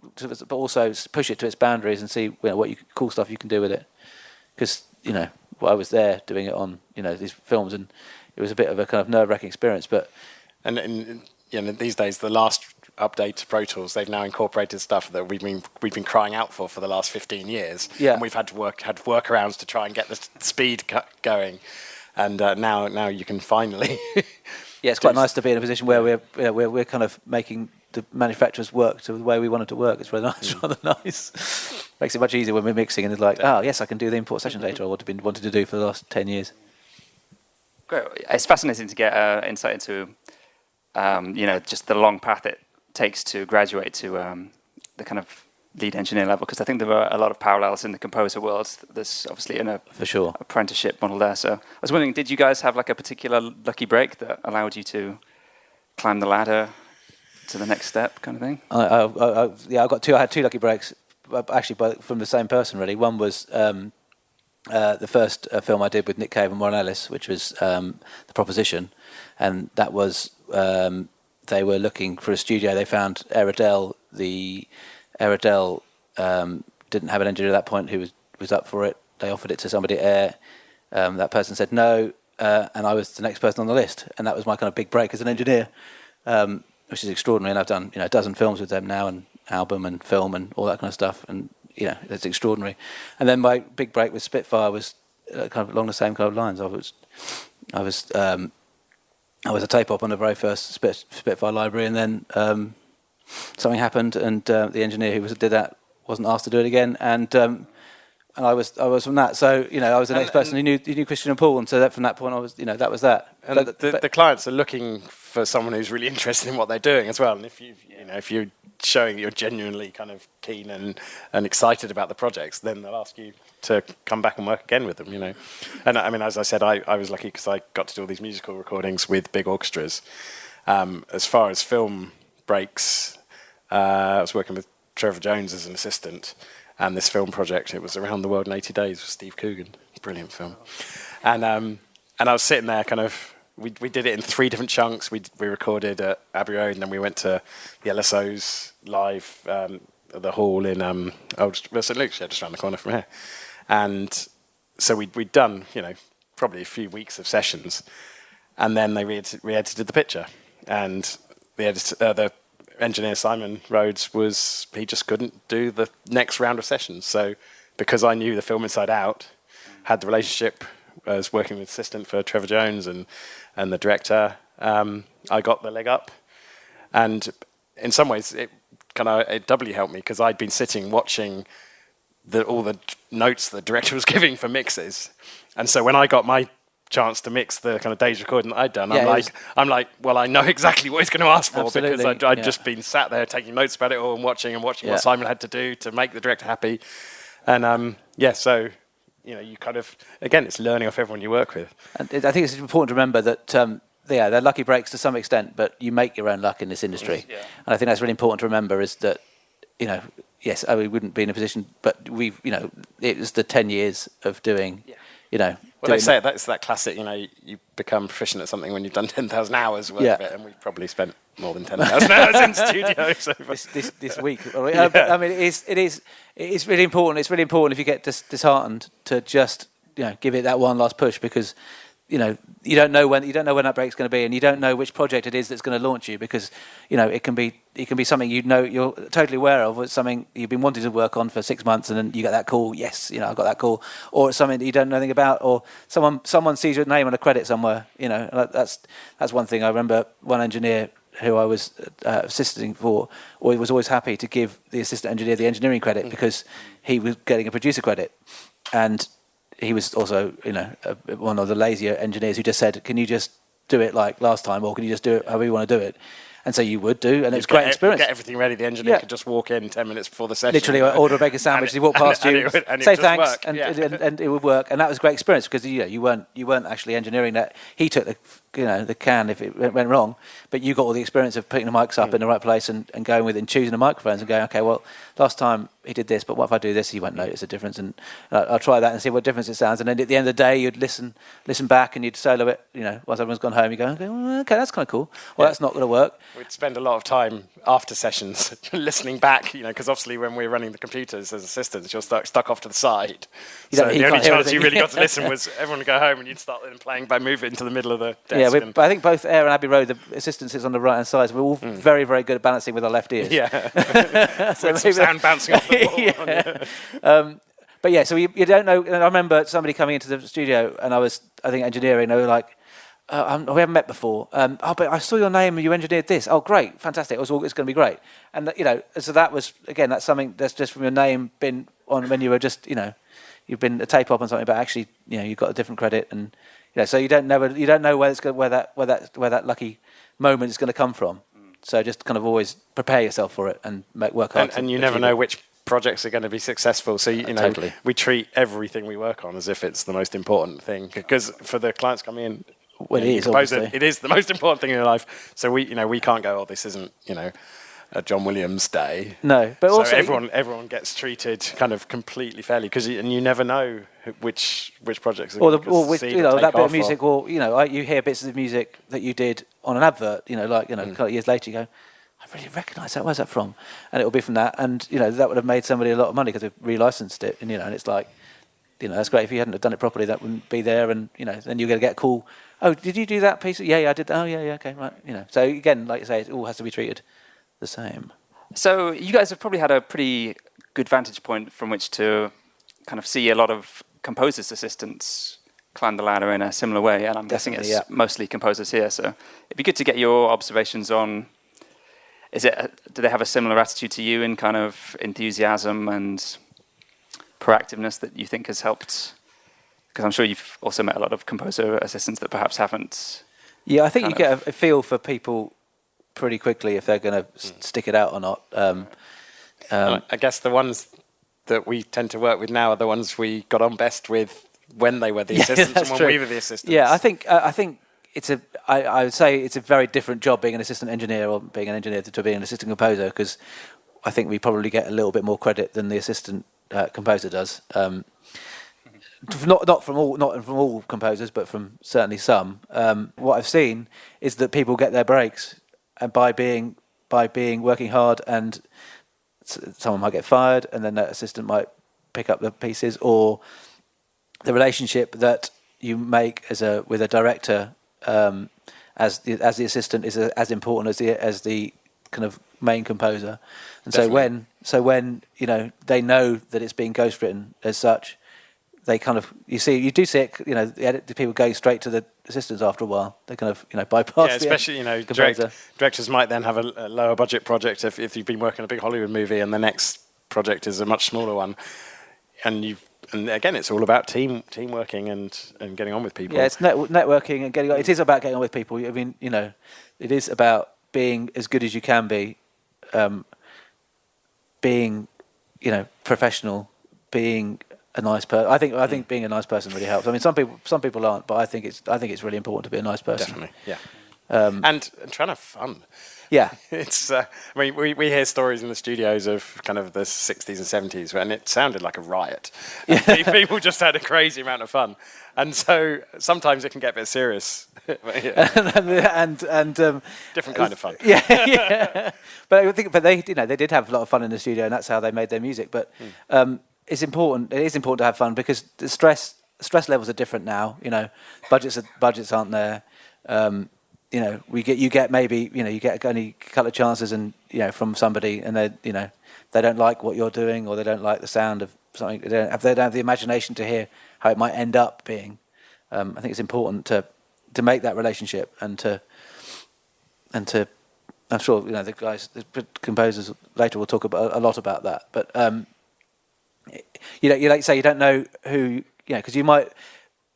but also push it to its boundaries and see what cool stuff you can do with it. Because I was there doing it on these films, and it was a bit of a kind of nerve-wracking experience. But these days the last update to Pro Tools, they've now incorporated stuff that we've been crying out for the last 15 years. Yeah. And we've had workarounds to try and get the speed going, and now you can finally. Yeah, it's quite nice to be in a position where we're kind of making the manufacturers work to the way we want it to work. It's really nice, rather nice. Makes it much easier when we're mixing, and it's like, yes, I can do the import session data I wanted to do for the last 10 years. Great. It's fascinating to get insight into, just the long path it takes to graduate to the kind of lead engineer level, because I think there are a lot of parallels in the composer world. There's obviously for sure apprenticeship model there. So I was wondering, did you guys have like a particular lucky break that allowed you to climb the ladder to the next step, kind of thing? I had 2 lucky breaks, actually from the same person really. One was the first film I did with Nick Cave and Warren Ellis, which was The Proposition, and that was they were looking for a studio. They found Airedale. Airedale didn't have an engineer at that point who was up for it. They offered it to somebody at Air. That person said no, and I was the next person on the list, and that was my kind of big break as an engineer, which is extraordinary. And I've done a dozen films with them now, and album and film and all that kind of stuff, and it's extraordinary. And then my big break with Spitfire was kind of along the same kind of lines. I was a tape op on the very first Spitfire library, and then something happened, and the engineer who did that wasn't asked to do it again, and I was from that. So I was the next person who knew Christian and Paul, and so from that point I was that was that. And the clients are looking for someone who's really interested in what they're doing as well. And if if you're showing that you're genuinely kind of keen and excited about the projects, then they'll ask you to come back and work again with them. And I mean, as I said, I was lucky because I got to do all these musical recordings with big orchestras. As far as film breaks, I was working with Trevor Jones as an assistant, and this film project, it was Around the World in 80 Days with Steve Coogan. Brilliant film. And I was sitting there kind of, we did it in 3 different chunks. We recorded at Abbey Road, and then we went to the LSO's live at the hall in Old St Luke's, just around the corner from here. And so we'd done, probably a few weeks of sessions, and then they re-edited the picture. And the engineer Simon Rhodes he just couldn't do the next round of sessions. So because I knew the film inside out, had the relationship, I was working with assistant for Trevor Jones and the director, I got the leg up. And in some ways, it doubly helped me because I'd been sitting watching all the notes the director was giving for mixes. And so when I got my chance to mix the kind of day's recording that I'd done, I'm like, well, I know exactly what he's going to ask for. Absolutely. Because I'd just been sat there taking notes about it all and watching what Simon had to do to make the director happy. And so you kind of, again, it's learning off everyone you work with. And I think it's important to remember that they're lucky breaks to some extent, but you make your own luck in this industry. Yeah. And I think that's really important to remember is that, yes, we wouldn't be in a position, but it was the 10 years of doing, Well, they say that's that classic, you become proficient at something when you've done 10,000 hours worth of it, and we've probably spent more than 10,000 hours in studio. So this week. I mean, it is really important. It's really important if you get disheartened to just, give it that one last push, because you don't know when that break's going to be, and you don't know which project it is that's going to launch you, because it can be something you're totally aware of, or it's something you've been wanting to work on for 6 months, and then you get that call. Yes, I got that call, or it's something that you don't know anything about, or someone sees your name on a credit somewhere. That's one thing. I remember one engineer who I was assisting for, was always happy to give the assistant engineer the engineering credit because he was getting a producer credit, and he was also, one of the lazier engineers who just said, "Can you just do it like last time, or can you just do it however you want to do it?" And so you would do, and it was great experience. Get everything ready. The engineer could just walk in 10 minutes before the session. Literally, order a bacon sandwich. He walked past you, say thanks, work. and it would work. And that was a great experience because you weren't actually engineering that. He took the can if it went wrong, but you got all the experience of putting the mics up in the right place and going with it and choosing the microphones and going, okay, well, last time he did this, but what if I do this? He won't notice a difference, and I'll try that and see what difference it sounds. And then at the end of the day, you'd listen back and you'd solo it. Once everyone's gone home, you go, okay, that's kind of cool. Well, that's not going to work. We'd spend a lot of time after sessions listening back, because obviously when we're running the computers as assistants, you're stuck off to the side. So the only chance you really got to listen was everyone would go home and you'd start playing by move it into the middle of the desk. Yeah, but I think both Air and Abbey Road, the assistant sits on the right-hand side, so we're all very, very good at balancing with our left ears. Yeah. So with some sound bouncing off the wall. But yeah, so you don't know. I remember somebody coming into the studio, and I think engineering, they were like, we haven't met before. But I saw your name and you engineered this. Oh, great, fantastic. It's going to be great. And so that was, again, that's something that's just from your name been on when you were just, you've been a tape op on something, but actually, you've got a different credit, and so you don't know where that lucky moment is going to come from. So just kind of always prepare yourself for it and work hard. And you never know which projects are going to be successful. So totally. We treat everything we work on as if it's the most important thing, because for the clients coming in, well, it is the most important thing in your life. So we can't go, this isn't a John Williams day. No, but so also everyone gets treated kind of completely fairly, because you never know which projects are going to succeed or that bit of off, music, or you hear bits of music that you did on an advert, a couple of years later, you go, I really recognise that. Where's that from? And it'll be from that, and that would have made somebody a lot of money because they've relicensed it, and and it's like, that's great. If you hadn't have done it properly, that wouldn't be there, and then you're going to get a call. Oh, did you do that piece? Yeah, I did. Oh, yeah, okay, right. So again, like you say, it all has to be treated the same. So you guys have probably had a pretty good vantage point from which to kind of see a lot of composers' assistants climb the ladder in a similar way, and I'm guessing it's mostly composers here. So it'd be good to get your observations on. Do they have a similar attitude to you in kind of enthusiasm and proactiveness that you think has helped? Because I'm sure you've also met a lot of composer assistants that perhaps haven't. Yeah, I think you get a feel for people pretty quickly if they're going to stick it out or not. I guess the ones that we tend to work with now are the ones we got on best with when they were the assistants and when we were the assistants. Yeah, I think I would say it's a very different job being an assistant engineer or being an engineer to being an assistant composer, because I think we probably get a little bit more credit than the assistant composer does. Not from all composers, but from certainly some. What I've seen is that people get their breaks, and by working hard, and someone might get fired, and then that assistant might pick up the pieces, or the relationship that you make with a director as the assistant is as important as the kind of main composer. And Definitely. so when they know that it's being ghostwritten as such, they kind of you do see it, the people going straight to the assistants after a while. They kind of bypass. Yeah, especially composer. directors might then have a lower budget project if you've been working on a big Hollywood movie and the next project is a much smaller one, and again it's all about team working and getting on with people. Yeah, it's networking and getting on. It is about getting on with people. I mean, it is about being as good as you can be, being professional, being a nice person. I think being a nice person really helps. I mean, some people aren't, but I think it's really important to be a nice person. Definitely, yeah. And trying to have fun. Yeah, It's. I mean, we hear stories in the studios of kind of the 60s and 70s, and it sounded like a riot. People just had a crazy amount of fun, and so sometimes it can get a bit serious. and Different kind of fun. Yeah. But I think, they did have a lot of fun in the studio, and that's how they made their music. But it's important. It is important to have fun because the stress levels are different now. Budgets aren't there. You get maybe you get only a couple of chances, and from somebody, and they don't like what you're doing, or they don't like the sound of something. They don't have the imagination to hear how it might end up being. I think it's important to make that relationship and to I'm sure the guys, the composers later will talk about a lot about that. But you like say you don't know who because you might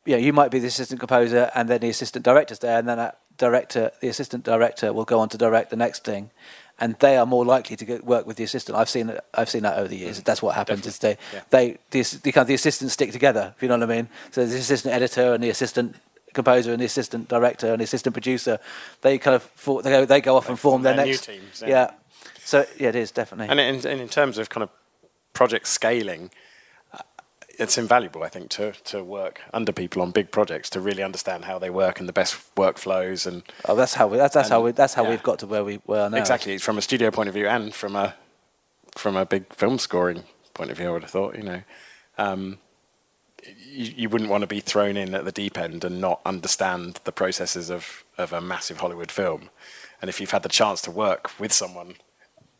be the assistant composer and then the assistant director's there, and then the assistant director will go on to direct the next thing, and they are more likely to work with the assistant. I've seen that over the years. That's what happens. Definitely. Is the assistants stick together. If you know what I mean. So the assistant editor and the assistant composer and the assistant director and the assistant producer, they kind of they go off and form their next new teams. Yeah. So it is definitely. And in terms of kind of project scaling, it's invaluable, I think, to work under people on big projects to really understand how they work and the best workflows. And that's how we've got to where we were now. Exactly, it's from a studio point of view and from a big film scoring point of view. I would have thought, you wouldn't want to be thrown in at the deep end and not understand the processes of a massive Hollywood film. And if you've had the chance to work with someone,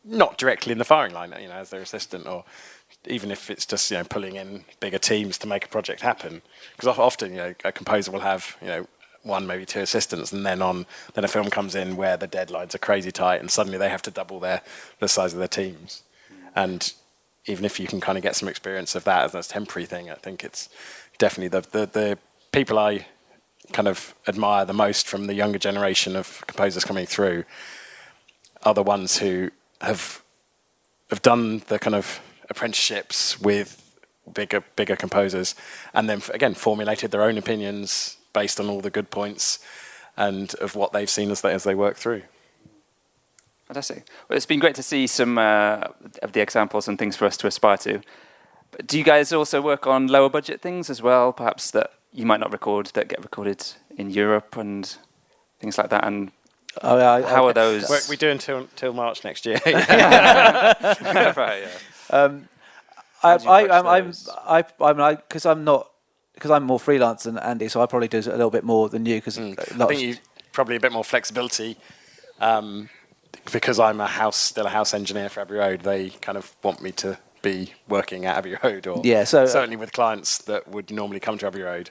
not directly in the firing line, as their assistant, or even if it's just pulling in bigger teams to make a project happen, because often a composer will have one, maybe two assistants, and then a film comes in where the deadlines are crazy tight, and suddenly they have to double the size of their teams. And even if you can kind of get some experience of that as a temporary thing, I think it's definitely the people I kind of admire the most from the younger generation of composers coming through are the ones who have done the kind of apprenticeships with bigger composers, and then again formulated their own opinions based on all the good points and of what they've seen as they work through. Fantastic. Well, it's been great to see some of the examples and things for us to aspire to. But do you guys also work on lower budget things as well, perhaps that you might not record that get recorded in Europe and things like that? And how are those? We do until March next year. Right, yeah. Because I'm more freelance than Andy, so I probably do a little bit more than you. Because I think you probably a bit more flexibility. Because I'm still a house engineer for Abbey Road, they kind of want me to be working at Abbey Road, or certainly with clients that would normally come to Abbey Road.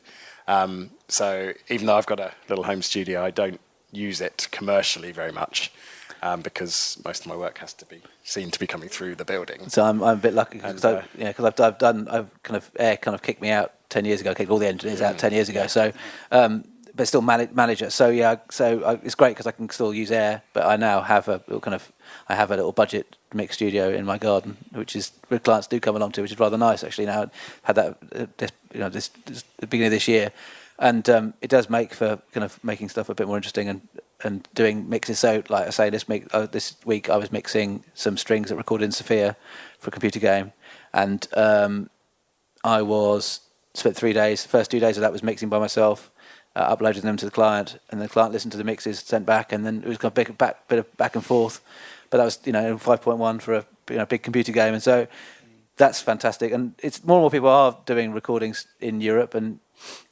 So even though I've got a little home studio, I don't use it commercially very much, because most of my work has to be seen to be coming through the building. So I'm a bit lucky because Air kind of kicked me out 10 years ago, kicked all the engineers out 10 years ago. So. But still manage it. So it's great because I can still use Air, but I now have a little budget mix studio in my garden, which is where clients do come along to, which is rather nice actually. Now I had that the beginning of this year, and it does make for kind of making stuff a bit more interesting and doing mixes. So, like I say, this week I was mixing some strings that recorded in Sophia for a computer game, and I was spent 3 days. The first 2 days of that was mixing by myself, uploading them to the client, and the client listened to the mixes, sent back, and then it was kind of bit of back and forth. But that was 5.1 for a big computer game, and so that's fantastic. And it's more and more people are doing recordings in Europe, and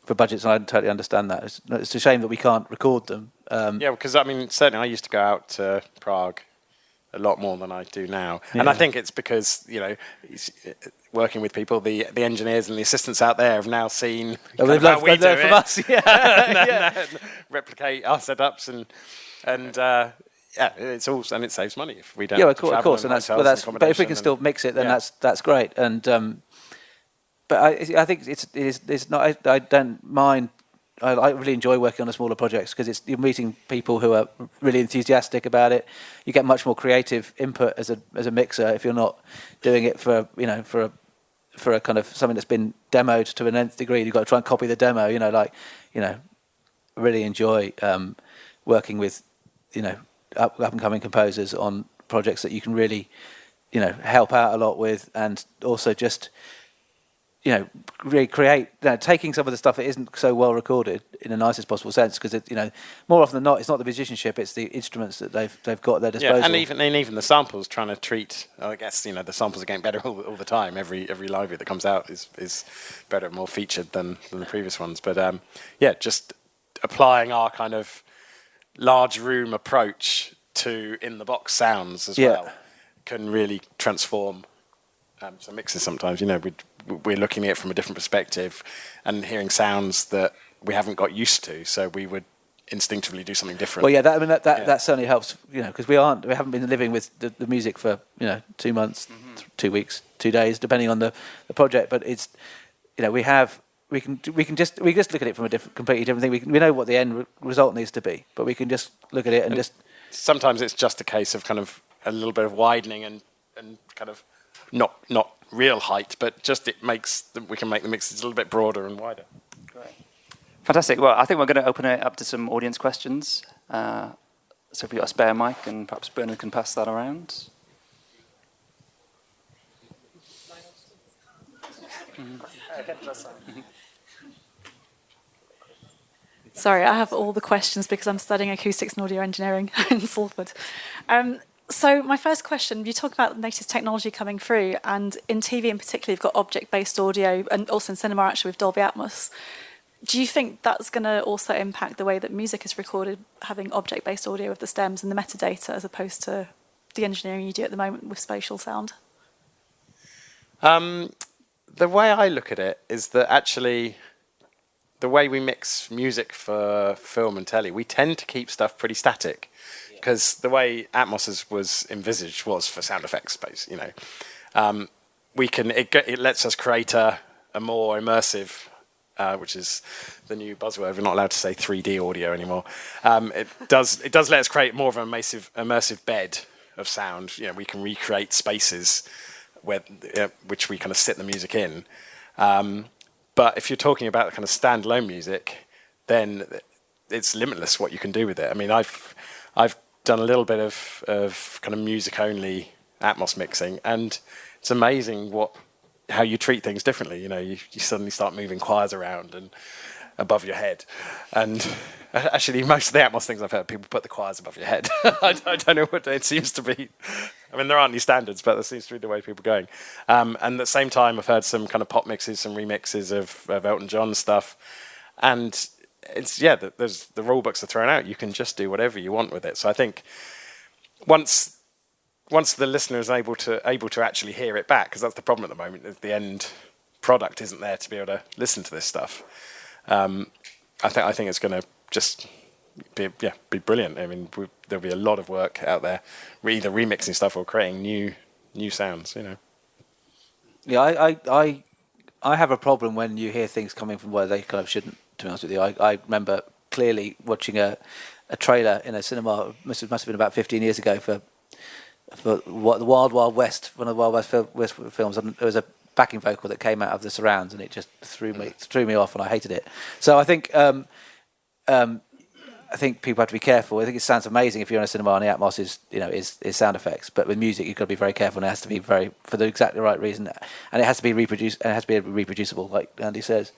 for budgets, and I totally understand that. It's a shame that we can't record them. Yeah, because I mean, certainly I used to go out to Prague a lot more than I do now, and I think it's because working with people, the engineers and the assistants out there have now seen They've learned from us, and replicate our setups and it's all, and it saves money if we don't. Yeah, of course, and but if we can still mix it, then that's great. And but I think it's not. I don't mind. I really enjoy working on the smaller projects because you're meeting people who are really enthusiastic about it. You get much more creative input as a mixer if you're not doing it for a kind of something that's been demoed to an nth degree. You've got to try and copy the demo. Really enjoy working with up and coming composers on projects that you can really help out a lot with, and also just recreate, taking some of the stuff that isn't so well recorded in the nicest possible sense, because more often than not, it's not the musicianship, it's the instruments that they've got at their disposal. Yeah, and even the samples, trying to treat. I guess the samples are getting better all the time. Every library that comes out is better, more featured than the previous ones. But just applying our kind of large room approach to in the box sounds as well can really transform some mixes. Sometimes we're looking at it from a different perspective and hearing sounds that we haven't got used to, so we would instinctively do something different. Well, that certainly helps, because we haven't been living with the music for 2 months, 2 weeks, 2 days, depending on the project. But it's we can just look at it from a completely different thing. We know what the end result needs to be, but we can just look at it and just. Sometimes it's just a case of kind of a little bit of widening and kind of not real height, but just we can make the mixes a little bit broader and wider. Great. Fantastic. Well, I think we're going to open it up to some audience questions. So if we've got a spare mic, and perhaps Bernard can pass that around. Sorry, I have all the questions because I'm studying acoustics and audio engineering in Salford. So my first question, you talk about the latest technology coming through, and in TV in particular, you've got object-based audio, and also in cinema actually with Dolby Atmos. Do you think that's going to also impact the way that music is recorded, having object-based audio with the stems and the metadata, as opposed to the engineering you do at the moment with spatial sound? The way I look at it is that actually the way we mix music for film and telly, we tend to keep stuff pretty static, because the way Atmos was envisaged was for sound effects space. It lets us create a more immersive, which is the new buzzword. We're not allowed to say 3D audio anymore. It does let us create more of an immersive bed of sound. We can recreate spaces which we kind of sit the music in. But if you're talking about kind of standalone music, then it's limitless what you can do with it. I mean, I've done a little bit of kind of music only Atmos mixing, and it's amazing how you treat things differently. You suddenly start moving choirs around and above your head, and actually most of the Atmos things I've heard, people put the choirs above your head. I don't know what it seems to be. I mean, there aren't any standards, but that seems to be the way people are going. And at the same time, I've heard some kind of pop mixes, some remixes of Elton John stuff, and there's the rule books are thrown out. You can just do whatever you want with it. So I think once the listener is able to actually hear it back, because that's the problem at the moment, is the end product isn't there to be able to listen to this stuff. I think it's going to just be brilliant. I mean, there'll be a lot of work out there, either remixing stuff or creating new sounds. Yeah, I have a problem when you hear things coming from where they kind of shouldn't. To be honest with you, I remember clearly watching a trailer in a cinema. Must have been about 15 years ago for what the Wild Wild West, one of the Wild West films. And there was a backing vocal that came out of the surrounds, and it just threw me off, and I hated it. So I think people have to be careful. I think it sounds amazing if you're in a cinema and the Atmos is sound effects, but with music you've got to be very careful, and it has to be for the exactly right reason, and it has to be reproducible, like Andy says.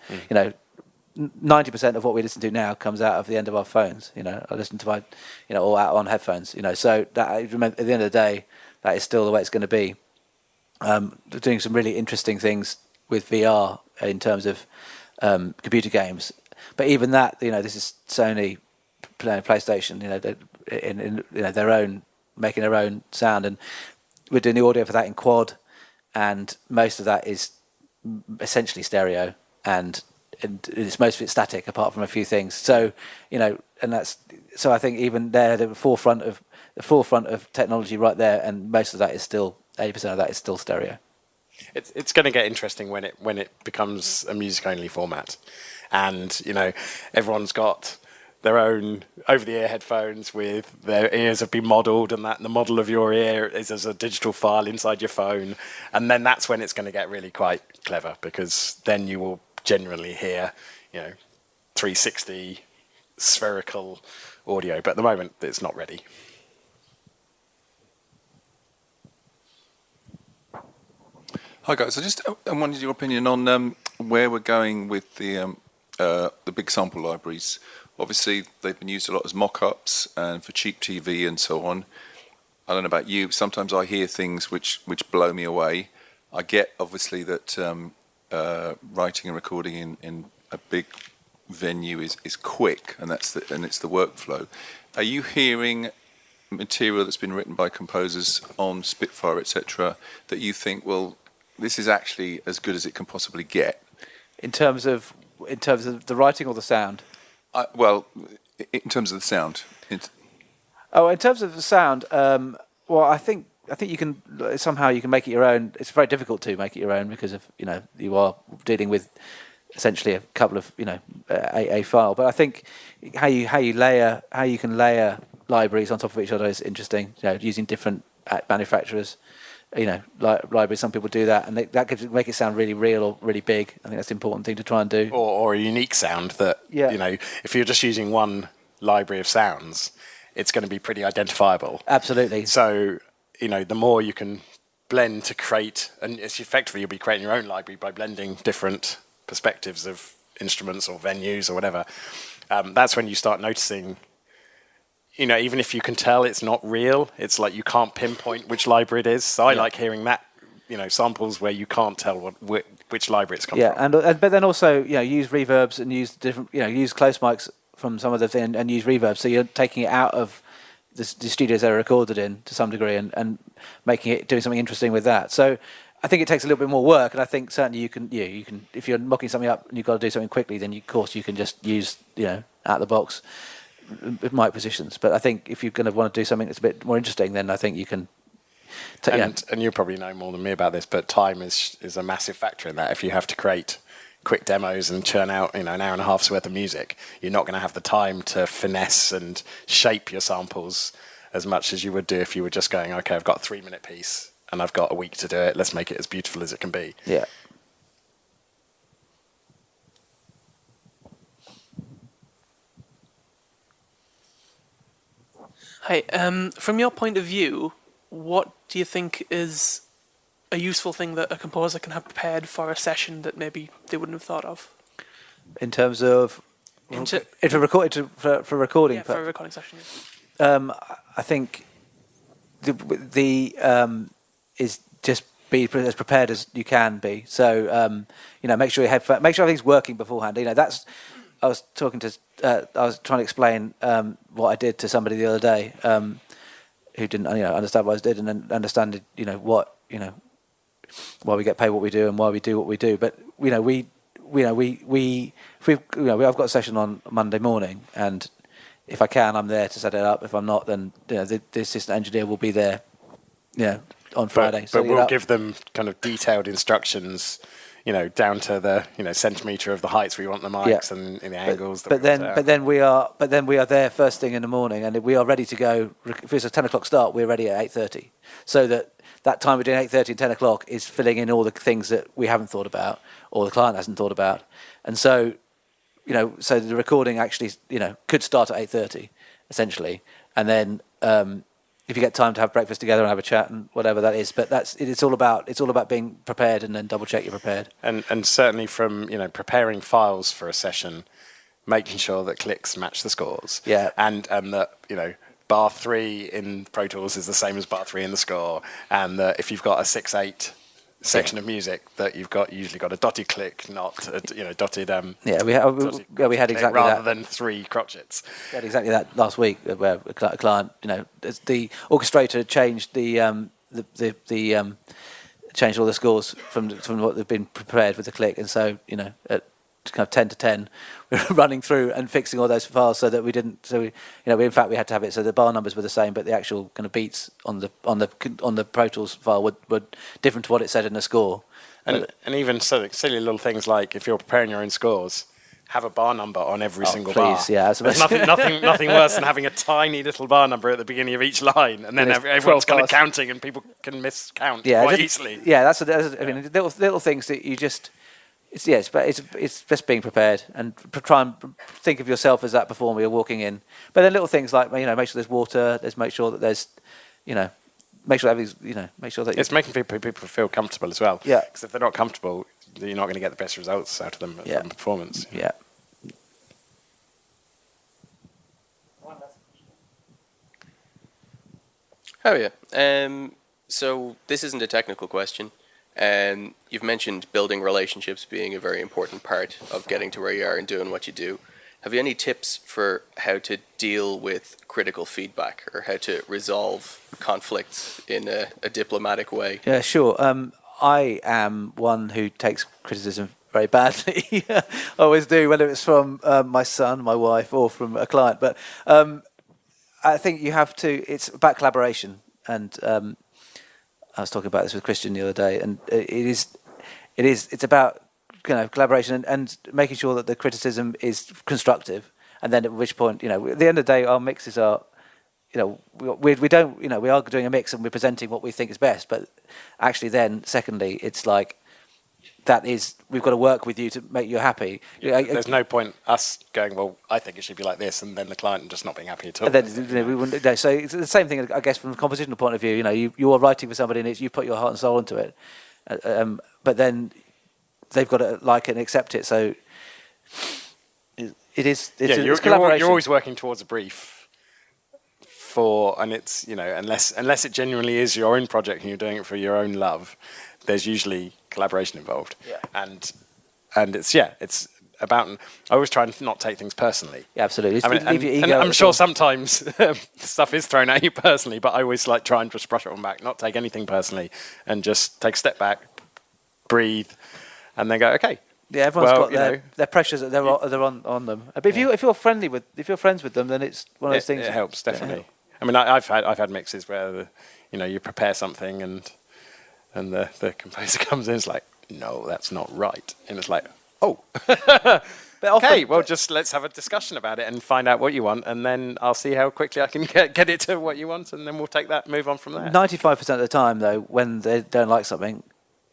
90% of what we listen to now comes out of the end of our phones. I listen to my, or out on headphones. So that at the end of the day, that is still the way it's going to be. They're doing some really interesting things with VR in terms of computer games, but even that, this is Sony, PlayStation. Their own, making their own sound, and we're doing the audio for that in quad, and most of that is essentially stereo, and it's most of it static, apart from a few things. So I think even they're the forefront of technology right there, and most of that is still 80% of that is still stereo. It's going to get interesting when it becomes a music only format, and everyone's got their own over-the-ear headphones with their ears have been modelled, and that the model of your ear is as a digital file inside your phone, and then that's when it's going to get really quite clever, because then you will genuinely hear 360 spherical audio, but at the moment it's not ready. Hi guys, I wanted your opinion on where we're going with the big sample libraries. Obviously they've been used a lot as mock-ups and for cheap TV and so on. I don't know about you, sometimes I hear things which blow me away. I get obviously that writing and recording in a big venue is quick, and it's the workflow. Are you hearing material that's been written by composers on Spitfire, etc., that you think, well, this is actually as good as it can possibly get? In terms of the writing or the sound? In terms of the sound. In terms of the sound, I think you can make it your own. It's very difficult to make it your own because of you are dealing with essentially a couple of a file. But I think how you can layer libraries on top of each other is interesting. Using different manufacturers. Libraries. Some people do that, and that could make it sound really real or really big. I think that's the important thing to try and do. Or a unique sound that if you're just using one library of sounds, it's going to be pretty identifiable. Absolutely. So the more you can blend to create, and it's effectively you'll be creating your own library by blending different perspectives of instruments or venues or whatever. That's when you start noticing. Even if you can tell it's not real, it's like you can't pinpoint which library it is. So I like hearing that, samples where you can't tell which library it's come from. But then also, use reverbs and use different, use close mics from some of the thing and use reverb. So you're taking it out of the studios they're recorded in to some degree and doing something interesting with that. So I think it takes a little bit more work, and I think certainly you can if you're mocking something up and you've got to do something quickly, then of course you can just use out of the box mic positions. But I think if you're going to want to do something that's a bit more interesting, then I think you can. And you probably know more than me about this, but time is a massive factor in that. If you have to create quick demos and churn out an hour and a half's worth of music, you're not going to have the time to finesse and shape your samples as much as you would do if you were just going, okay, I've got a 3-minute piece and I've got a week to do it. Let's make it as beautiful as it can be. Yeah. Hi, from your point of view, what do you think is a useful thing that a composer can have prepared for a session that maybe they wouldn't have thought of? In terms of for recording, for recording a recording session. Yeah. I think the is just be as prepared as you can be. So make sure make sure everything's working beforehand. That's. I was talking to. I was trying to explain what I did to somebody the other day who didn't understand what I did and understand what why we get paid what we do and why we do what we do. But I've got a session on Monday morning, and if I can, I'm there to set it up. If I'm not, then the assistant engineer will be there on Friday. But we'll give them kind of detailed instructions. down to the centimetre of the heights we want the mics and the angles. But then we are there first thing in the morning, and we are ready to go. If it's a 10 o'clock start, we're ready at 8:30, so that time between 8:30 and 10 o'clock is filling in all the things that we haven't thought about or the client hasn't thought about, and so so the recording actually could start at 8:30 essentially, and then. If you get time to have breakfast together and have a chat and whatever that is, but it's all about being prepared and then double check you're prepared. And certainly from preparing files for a session, making sure that clicks match the scores. Yeah. And that bar 3 in Pro Tools is the same as bar 3 in the score, and that if you've got a 6/8 section of music, that you've usually got a dotted click, not a, dotted. We had exactly rather that. than 3 crotchets. We had exactly that last week, where a client, the orchestrator changed changed all the scores from what they've been prepared with the click, and so at kind of 10 to 10, we were running through and fixing all those files so that we didn't. So we in fact we had to have it so the bar numbers were the same, but the actual kind of beats on the Pro Tools file were different to what it said in the score. And even silly little things like if you're preparing your own scores, have a bar number on every single bar. Yeah, there's nothing worse than having a tiny little bar number at the beginning of each line, and then everyone's kind of counting, and people can miscount quite easily. Yeah, that's I mean, little things that you just. It's just being prepared and try and think of yourself as that performer you're walking in. But then little things like make sure there's water. Make sure that there's make sure that it's making people feel comfortable as well. Yeah, because if they're not comfortable, you're not going to get the best results out of them from performance. Yeah. Oh yeah. So this isn't a technical question. You've mentioned building relationships being a very important part of getting to where you are and doing what you do. Have you any tips for how to deal with critical feedback or how to resolve conflicts in a diplomatic way? Yeah, sure. I am one who takes criticism very badly. I always do, whether it's from my son, my wife, or from a client. But I think you have to. It's about collaboration, and I was talking about this with Christian the other day, and it's about collaboration and making sure that the criticism is constructive, and then at which point at the end of the day our mixes are we are doing a mix and we're presenting what we think is best, but actually then secondly it's like we've got to work with you to make you happy. There's no point us going, well, I think it should be like this, and then the client just not being happy at all. And then we wouldn't. So it's the same thing, I guess, from a compositional point of view. You are writing for somebody, and you put your heart and soul into it, but then they've got to like it and accept it. So it's collaboration. You're always working towards a brief and it's unless it genuinely is your own project and you're doing it for your own love, there's usually collaboration involved. Yeah. And it's about. I always try and not take things personally. Yeah, absolutely. Leave your ego. And I'm sure sometimes stuff is thrown at you personally, but I always try and just brush it on back, not take anything personally, and just take a step back, breathe, and then go, okay. Yeah, everyone's got their pressures that they're on them. But if you're friends with them, then it's one of those things. It helps definitely. I mean, I've had mixes where you prepare something and the composer comes in, it's like, no, that's not right, and it's like, oh, but okay, well, just let's have a discussion about it and find out what you want, and then I'll see how quickly I can get it to what you want, and then we'll move on from there. 95% of the time, though, when they don't like something,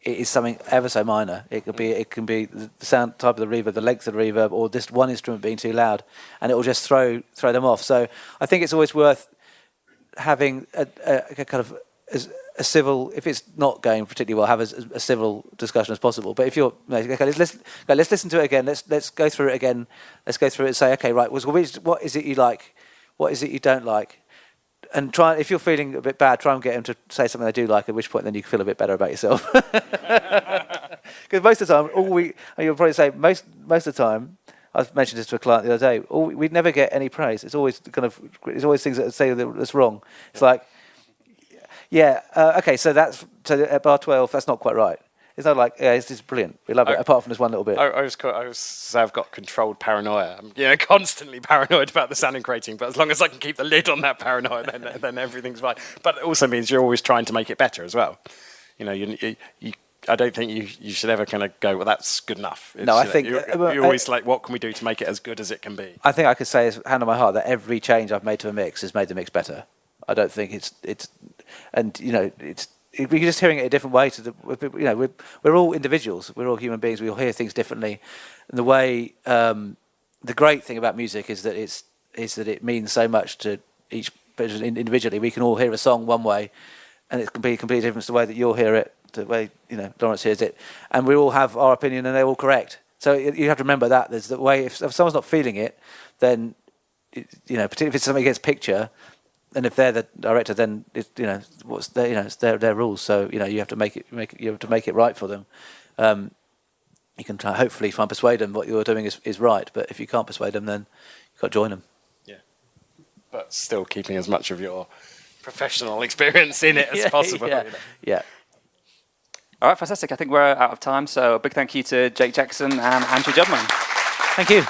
it is something ever so minor. It can be the sound type of the reverb, the length of the reverb, or just one instrument being too loud, and it will just throw them off. So I think it's always worth having a kind of a civil. If it's not going particularly well, have a civil discussion as possible. But if you're okay, let's listen to it again. Let's go through it again. Let's go through it and say, okay, right. What is it you like? What is it you don't like? And try, if you're feeling a bit bad, try and get them to say something they do like, at which point then you feel a bit better about yourself. Because most of the time, you'll probably say, most of the time, I've mentioned this to a client the other day, we'd never get any praise. It's always things that say that's wrong. It's like, okay, so at bar 12, that's not quite right. It's not like, yeah, this is brilliant. We love it, apart from this one little bit. I've got controlled paranoia. I'm constantly paranoid about the sound creating, but as long as I can keep the lid on that paranoia, then everything's fine. But it also means you're always trying to make it better as well. You I don't think you should ever kind of go, well, that's good enough. No, I think you're always like, what can we do to make it as good as it can be? I think I could say, as hand on my heart, that every change I've made to a mix has made the mix better. I don't think it's, and we're just hearing it a different way we're all individuals, we're all human beings, we all hear things differently, and the way the great thing about music is that it means so much to each person individually. We can all hear a song one way, and it can be completely different to the way that you'll hear it, to the way Lawrence hears it, and we all have our opinion, and they're all correct. So you have to remember that there's the way if someone's not feeling it, then particularly if it's something against picture. And if they're the director, then it's their rules. So you have to make it right for them. You can hopefully try and persuade them what you're doing is right. But if you can't persuade them, then you've got to join them. Yeah, but still keeping as much of your professional experience in it as possible. Yeah. All right, fantastic. I think we're out of time. So a big thank you to Jake Jackson and Andrew Dudman. Thank you.